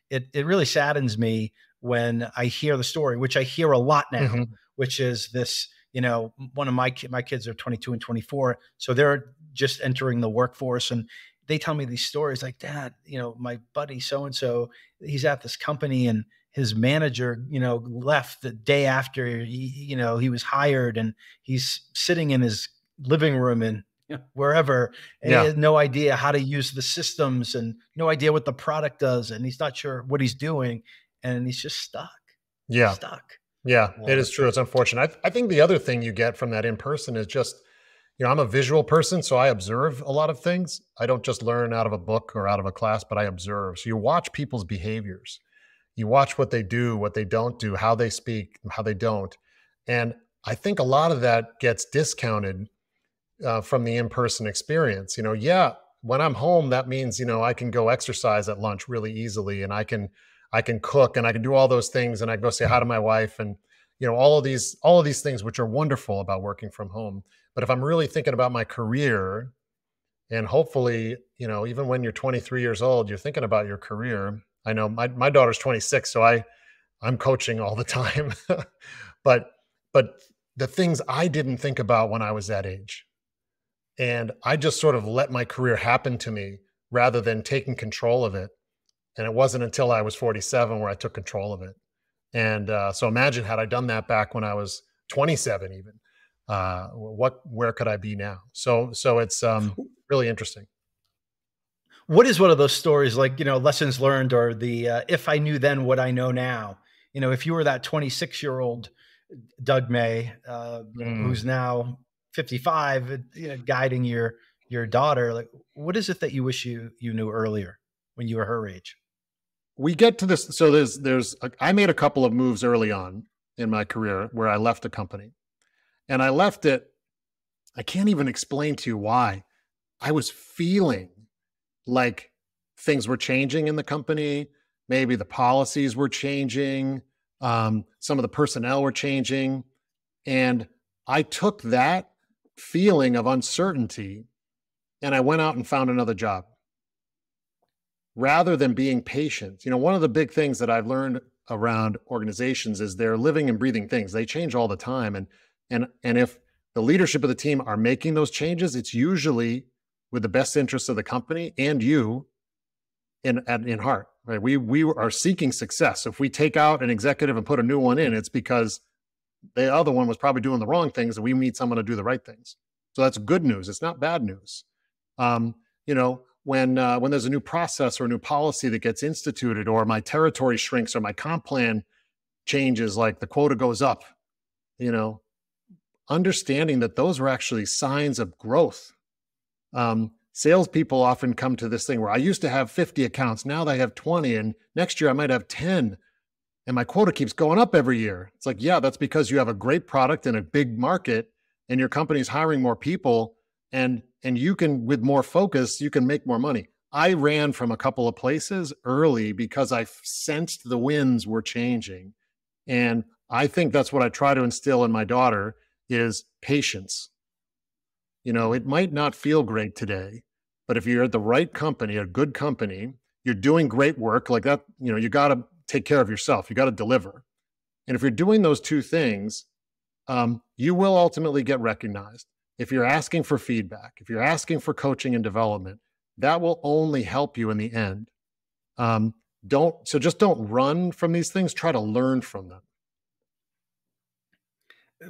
it really saddens me when I hear the story, which I hear a lot now, which is this, one of my kids are 22 and 24. So they're just entering the workforce, and they tell me these stories like, Dad, my buddy so-and-so, he's at this company and his manager, left the day after he was hired, and he's sitting in his living room and wherever, and he has no idea how to use the systems and no idea what the product does. And he's not sure what he's doing, and he's just stuck. Yeah. Stuck. Yeah, it is true. It's unfortunate. I think the other thing you get from that in person is just, I'm a visual person, so I observe a lot of things. I don't just learn out of a book or out of a class, but I observe. So you watch people's behaviors. You watch what they do, what they don't do, how they speak, how they don't. And I think a lot of that gets discounted from the in-person experience. When I'm home, that means, I can go exercise at lunch really easily, and I can cook, and I can do all those things, and I go say hi to my wife, and all of these things, which are wonderful about working from home. But if I'm really thinking about my career, and hopefully, even when you're 23 years old, you're thinking about your career. I know my daughter's 26, so I'm coaching all the time. but the things I didn't think about when I was that age, and I just sort of let my career happen to me rather than taking control of it. And it wasn't until I was 47 where I took control of it. And so imagine had I done that back when I was 27, even, where could I be now? So it's really interesting. What is one of those stories, like, lessons learned, or the, if I knew then what I know now, if you were that 26-year-old Doug May, who's now 55, guiding your daughter, like, what is it that you wish you knew earlier when you were her age? We get to this. So I made a couple of moves early on in my career where I left a company, and I left it. I can't even explain to you why. I was feeling like things were changing in the company. Maybe the policies were changing. Some of the personnel were changing. And I took that feeling of uncertainty and I went out and found another job rather than being patient. One of the big things that I've learned around organizations is they're living and breathing things. They change all the time. And if the leadership of the team are making those changes, it's usually with the best interests of the company and you in heart, right? We are seeking success. So if we take out an executive and put a new one in, it's because the other one was probably doing the wrong things and we need someone to do the right things. So that's good news. It's not bad news. When there's a new process or a new policy that gets instituted, or my territory shrinks, or my comp plan changes, like the quota goes up, understanding that those are actually signs of growth. Salespeople often come to this thing where I used to have 50 accounts, now I have 20, and next year I might have 10, and my quota keeps going up every year. It's like, yeah, that's because you have a great product in a big market, and your company's hiring more people, and you can, with more focus, you can make more money. I ran from a couple of places early because I sensed the winds were changing. And I think that's what I try to instill in my daughter is patience. It might not feel great today, but if you're at the right company, a good company, you're doing great work like that, you got to take care of yourself. You got to deliver. And if you're doing those two things, you will ultimately get recognized. If you're asking for feedback, if you're asking for coaching and development, that will only help you in the end. Just don't run from these things. Try to learn from them.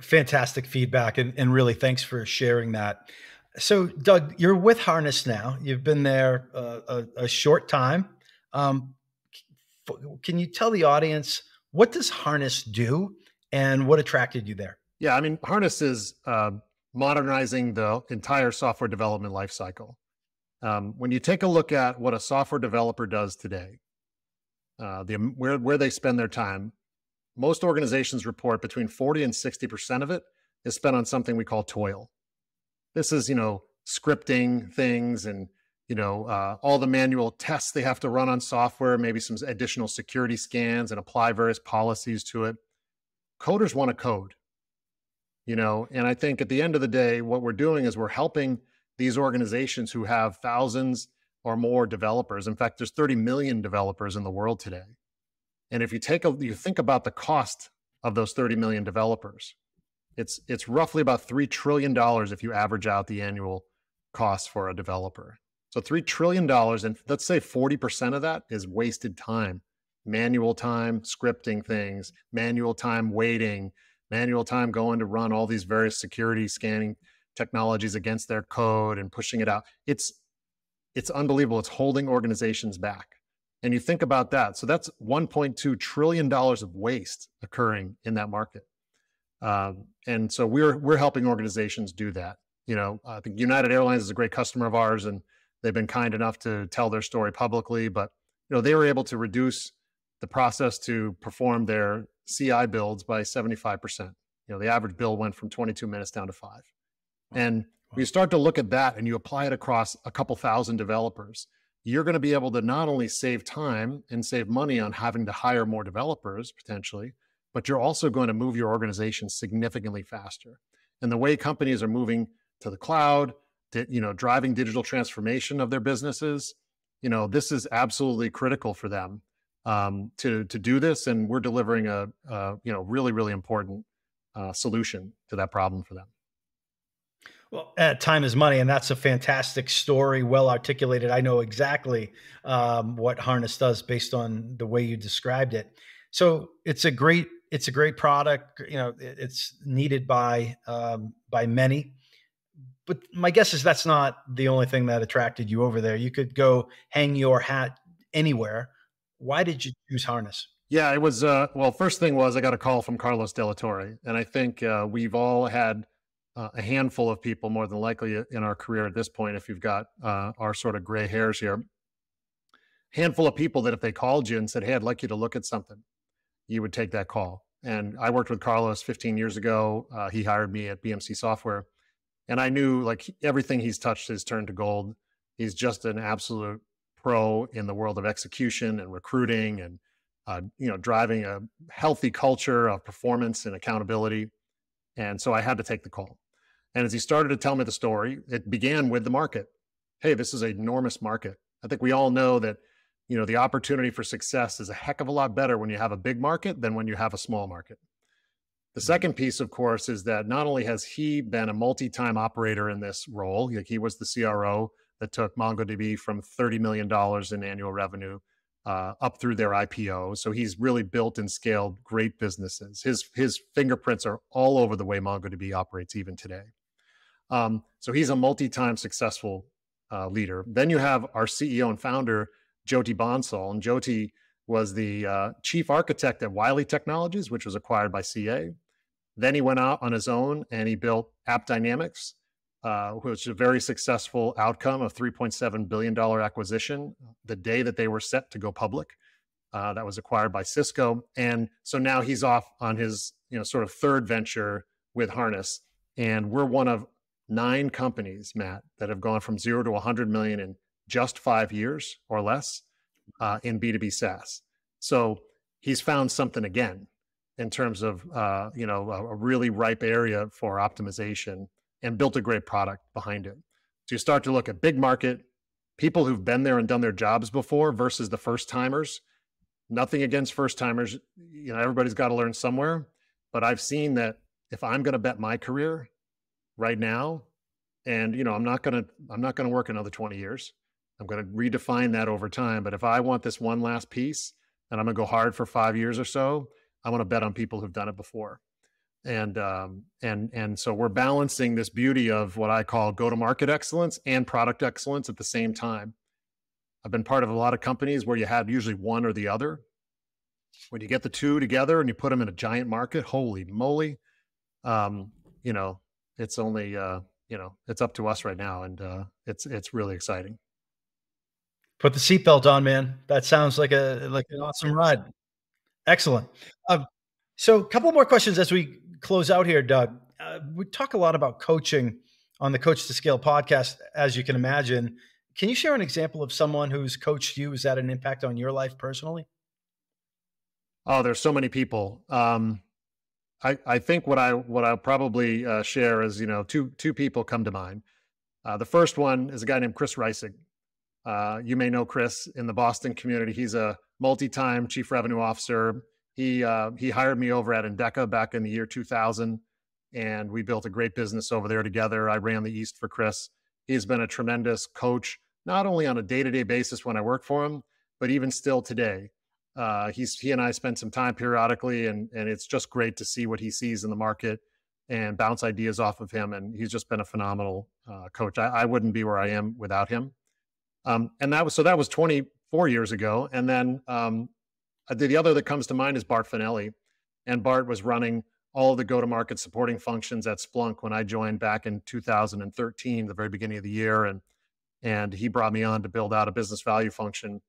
Fantastic feedback. And really, thanks for sharing that. So Doug, you're with Harness now. You've been there a short time. Can you tell the audience, what does Harness do and what attracted you there? Yeah, Harness is modernizing the entire software development lifecycle. When you take a look at what a software developer does today, where they spend their time, most organizations report between 40 and 60% of it is spent on something we call toil. This is, scripting things and all the manual tests they have to run on software, maybe some additional security scans and apply various policies to it. Coders want to code, and I think at the end of the day, what we're doing is we're helping these organizations who have thousands or more developers. In fact, there's 30 million developers in the world today. And if you think about the cost of those 30 million developers, it's roughly about $3 trillion if you average out the annual cost for a developer. So $3 trillion, and let's say 40% of that is wasted time, manual time, scripting things, manual time waiting, manual time going to run all these various security scanning technologies against their code and pushing it out. It's unbelievable. It's holding organizations back. And you think about that. So that's $1.2 trillion of waste occurring in that market. And so we're helping organizations do that. I think United Airlines is a great customer of ours, and they've been kind enough to tell their story publicly, but they were able to reduce the process to perform their CI builds by 75%. The average build went from 22 minutes down to 5. Wow. And when you start to look at that and you apply it across a couple thousand developers, you're going to be able to not only save time and save money on having to hire more developers potentially, but you're also going to move your organization significantly faster. And the way companies are moving to the cloud, driving digital transformation of their businesses, this is absolutely critical for them to do this. And we're delivering a really, really important solution to that problem for them. Well, time is money, and that's a fantastic story, well articulated. I know exactly what Harness does based on the way you described it. So it's a great product. It's needed by many. But my guess is that's not the only thing that attracted you over there. You could go hang your hat anywhere. Why did you choose Harness? Yeah, it was, first thing was I got a call from Carlos Del Torre. And I think we've all had a handful of people, more than likely in our career at this point, if you've got our sort of gray hairs here, handful of people that if they called you and said, hey, I'd like you to look at something, you would take that call. And I worked with Carlos 15 years ago. He hired me at BMC Software. And I knew like everything he's touched has turned to gold. He's just an absolute pro in the world of execution and recruiting and, driving a healthy culture of performance and accountability. And so I had to take the call. And as he started to tell me the story, it began with the market. Hey, this is an enormous market. I think we all know that, the opportunity for success is a heck of a lot better when you have a big market than when you have a small market. The second piece, of course, is that not only has he been a multi-time operator in this role, like he was the CRO that took MongoDB from $30 million in annual revenue up through their IPO. So he's really built and scaled great businesses. His fingerprints are all over the way MongoDB operates even today. So he's a multi-time successful leader. Then you have our CEO and founder, Jyoti Bansal. And Jyoti was the chief architect at Wiley Technologies, which was acquired by CA. Then he went out on his own and he built AppDynamics, which was a very successful outcome of $3.7 billion acquisition the day that they were set to go public. That was acquired by Cisco. And so now he's off on his sort of third venture with Harness. And we're one of 9 companies, Matt, that have gone from 0 to 100 million in just 5 years or less in B2B SaaS. So he's found something again in terms of a really ripe area for optimization and built a great product behind it. So you start to look at big market, people who've been there and done their jobs before versus the first timers. Nothing against first timers, everybody's got to learn somewhere. But I've seen that if I'm going to bet my career right now, and I'm not going to work another 20 years. I'm going to redefine that over time. But if I want this one last piece, and I'm going to go hard for 5 years or so, I want to bet on people who've done it before. And so we're balancing this beauty of what I call go-to-market excellence and product excellence at the same time. I've been part of a lot of companies where you had usually one or the other. When you get the two together and you put them in a giant market, holy moly, it's only, it's up to us right now. And it's really exciting. Put the seatbelt on, man. That sounds like an awesome ride. Excellent. So a couple more questions as we close out here, Doug. We talk a lot about coaching on the Coach2Scale podcast, as you can imagine. Can you share an example of someone who's coached you, who's had an impact on your life personally? Oh, there's so many people. I think what I'll probably share is, two people come to mind. The first one is a guy named Chris Reisig. You may know Chris in the Boston community. He's a multi-time chief revenue officer. He hired me over at Endeca back in the year 2000, and we built a great business over there together. I ran the East for Chris. He's been a tremendous coach, not only on a day-to-day basis when I work for him, but even still today. He and I spend some time periodically, and it's just great to see what he sees in the market and bounce ideas off of him. And he's just been a phenomenal coach. I wouldn't be where I am without him. And that was 24 years ago. And then the other that comes to mind is Bart Finelli, and Bart was running all of the go-to-market supporting functions at Splunk when I joined back in 2013, the very beginning of the year, and he brought me on to build out a business value function.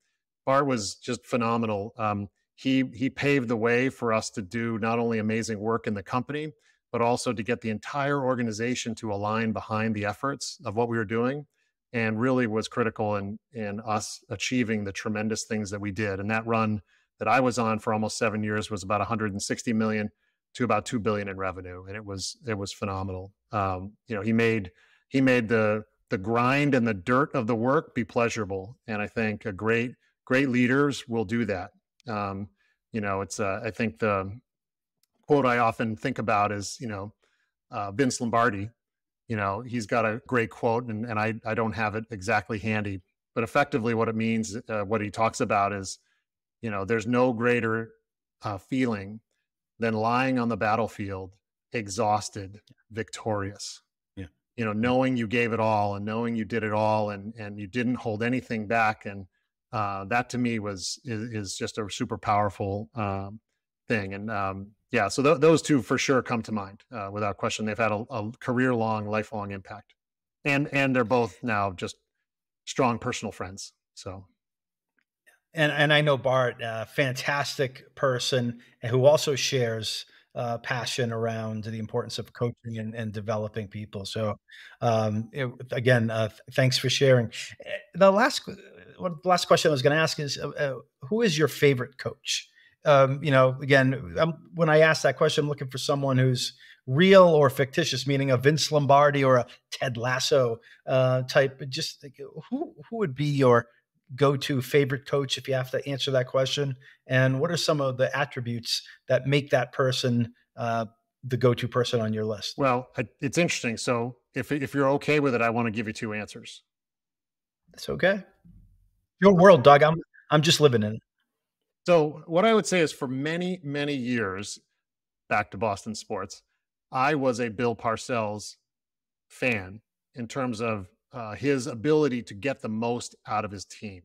Bart was just phenomenal. He paved the way for us to do not only amazing work in the company, but also to get the entire organization to align behind the efforts of what we were doing, and really was critical in us achieving the tremendous things that we did. And that run that I was on for almost 7 years was about 160 million to about 2 billion in revenue, and it was phenomenal. He made the grind and the dirt of the work be pleasurable, and I think great leaders will do that. I think the quote I often think about is, Vince Lombardi. He's got a great quote, and I don't have it exactly handy, but effectively what it means, what he talks about is, there's no greater feeling than lying on the battlefield, exhausted, victorious. Yeah. Knowing you gave it all, and knowing you did it all, and you didn't hold anything back. And that to me is just a super powerful thing. And so those two for sure come to mind without question. They've had a career-long, lifelong impact, and they're both now just strong personal friends. So. And I know Bart, a fantastic person who also shares passion around the importance of coaching and developing people. So again, thanks for sharing. The last question I was going to ask is, who is your favorite coach? Again, when I ask that question, I'm looking for someone who's real or fictitious, meaning a Vince Lombardi or a Ted Lasso type. Just who would be your go-to favorite coach if you have to answer that question? And what are some of the attributes that make that person the go-to person on your list? Well, it's interesting. So if you're okay with it, I want to give you two answers. That's okay. Your world, Doug. I'm just living in it. So what I would say is, for many, many years, back to Boston sports, I was a Bill Parcells fan in terms of his ability to get the most out of his team.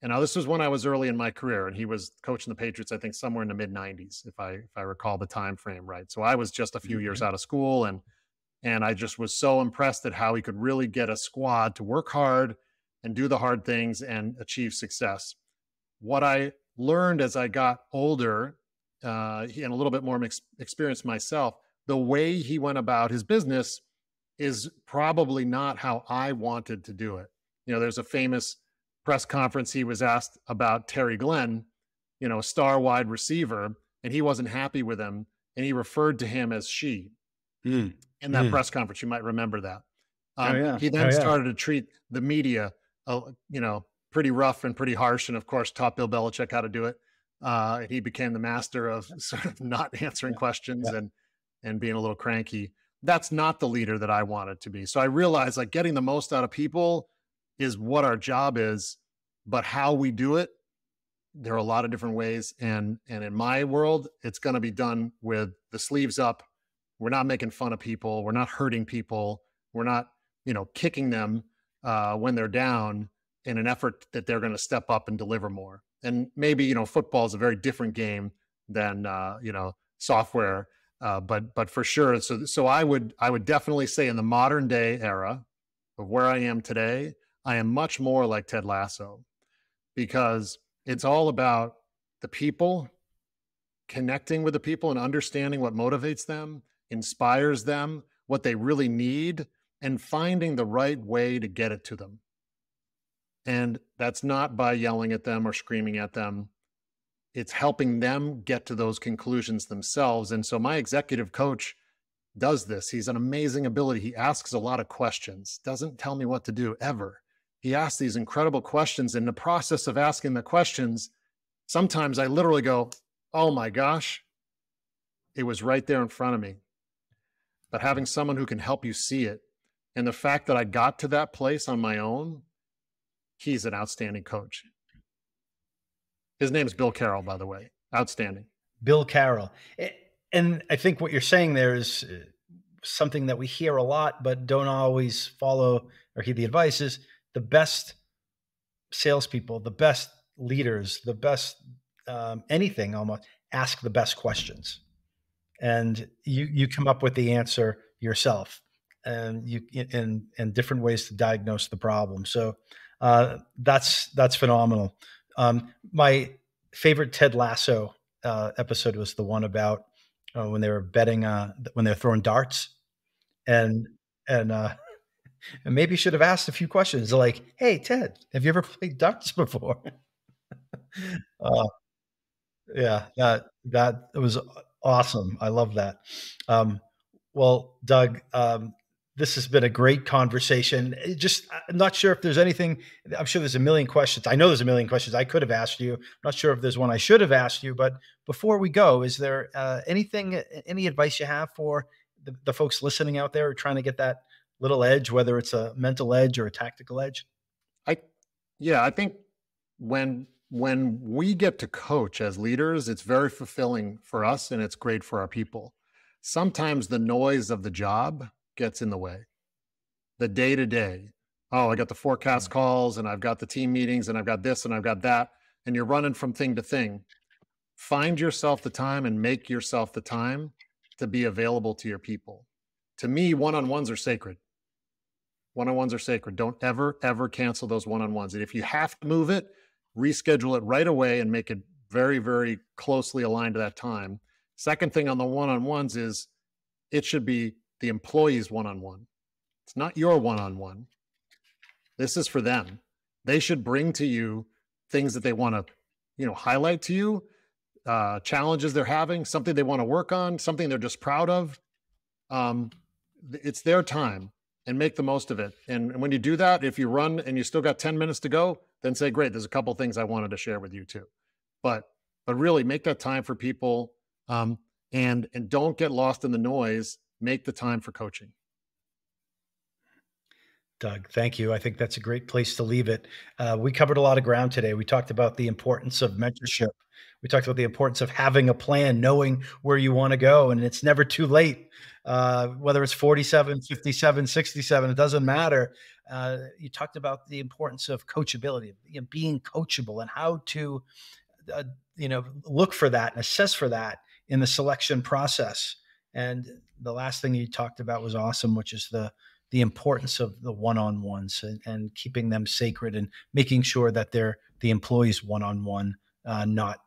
And now this was when I was early in my career, and he was coaching the Patriots, I think somewhere in the mid 90s, if I recall the time frame right. So I was just a few years out of school, and I just was so impressed at how he could really get a squad to work hard and do the hard things and achieve success. What I learned as I got older and a little bit more experience myself, the way he went about his business is probably not how I wanted to do it. There's a famous press conference he was asked about Terry Glenn, a star wide receiver, and he wasn't happy with him, and he referred to him as she in that press conference. You might remember that. He then started to treat the media, pretty rough and pretty harsh, and of course taught Bill Belichick how to do it. And he became the master of sort of not answering questions and being a little cranky. That's not the leader that I wanted to be. So I realized, like, getting the most out of people is what our job is, but how we do it, there are a lot of different ways. And in my world, it's going to be done with the sleeves up. We're not making fun of people. We're not hurting people. We're not, kicking them when they're down in an effort that they're going to step up and deliver more. And maybe, football is a very different game than, software. But for sure. So I would definitely say, in the modern day era of where I am today, I am much more like Ted Lasso, because it's all about the people, connecting with the people and understanding what motivates them, inspires them, what they really need, and finding the right way to get it to them. And that's not by yelling at them or screaming at them. It's helping them get to those conclusions themselves. And so my executive coach does this. He's an amazing ability. He asks a lot of questions, doesn't tell me what to do ever. He asks these incredible questions. In the process of asking the questions, sometimes I literally go, oh my gosh, it was right there in front of me. But having someone who can help you see it, and the fact that I got to that place on my own, he's an outstanding coach. His name is Bill Carroll, by the way. Outstanding. Bill Carroll. And I think what you're saying there is something that we hear a lot, but don't always follow or heed the advice is the best salespeople, the best leaders, the best anything almost, ask the best questions. And you come up with the answer yourself, and you in different ways to diagnose the problem. So that's phenomenal. My favorite Ted Lasso episode was the one about when they were betting, when they're throwing darts, and maybe you should have asked a few questions like, "Hey, Ted, have you ever played darts before?" Yeah, that was awesome. I love that. Well, Doug, this has been a great conversation. I'm not sure if there's anything. I'm sure there's a million questions. I know there's a million questions I could have asked you. I'm not sure if there's one I should have asked you. But before we go, is there any advice you have for the folks listening out there who are trying to get that little edge, whether it's a mental edge or a tactical edge? I think when we get to coach as leaders, it's very fulfilling for us and it's great for our people. Sometimes the noise of the job gets in the way. The day to day. Oh, I got the forecast calls and I've got the team meetings and I've got this and I've got that. And you're running from thing to thing. Find yourself the time and make yourself the time to be available to your people. To me, one-on-ones are sacred. One-on-ones are sacred. Don't ever, ever cancel those one-on-ones. And if you have to move it, reschedule it right away and make it very, very closely aligned to that time. Second thing on the one-on-ones is it should be the employee's one-on-one. It's not your one-on-one. This is for them. They should bring to you things that they want to, highlight to you, challenges they're having, something they want to work on, something they're just proud of. It's their time and make the most of it. And when you do that, if you run and you still got 10 minutes to go, then say, great, there's a couple of things I wanted to share with you too. But really make that time for people, and don't get lost in the noise. Make the time for coaching. Doug, thank you. I think that's a great place to leave it. We covered a lot of ground today. We talked about the importance of mentorship. We talked about the importance of having a plan, knowing where you want to go, and it's never too late. Whether it's 47, 57, 67, it doesn't matter. You talked about the importance of coachability, being coachable, and how to, look for that and assess for that in the selection process. And the last thing you talked about was awesome, which is the importance of the one-on-ones and keeping them sacred and making sure that they're the employee's one-on-one, not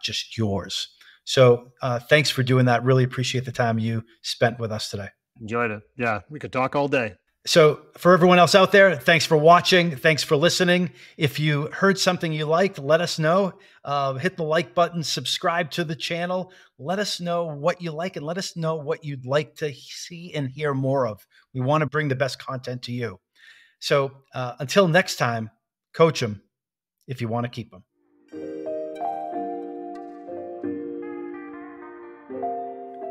just yours. So thanks for doing that. Really appreciate the time you spent with us today. Enjoyed it. Yeah, we could talk all day. So for everyone else out there, thanks for watching. Thanks for listening. If you heard something you liked, let us know. Hit the like button, subscribe to the channel. Let us know what you like and let us know what you'd like to see and hear more of. We want to bring the best content to you. So until next time, coach them if you want to keep them.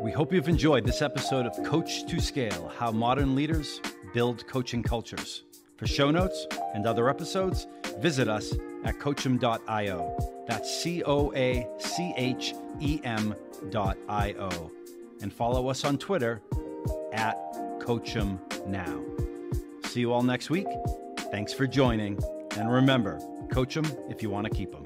We hope you've enjoyed this episode of Coach2Scale, How Modern Leaders Build Coaching Cultures. For show notes and other episodes, visit us at coachem.io. That's COACHEM.io. And follow us on Twitter at CoachemNow. See you all next week. Thanks for joining. And remember, coach them if you want to keep them.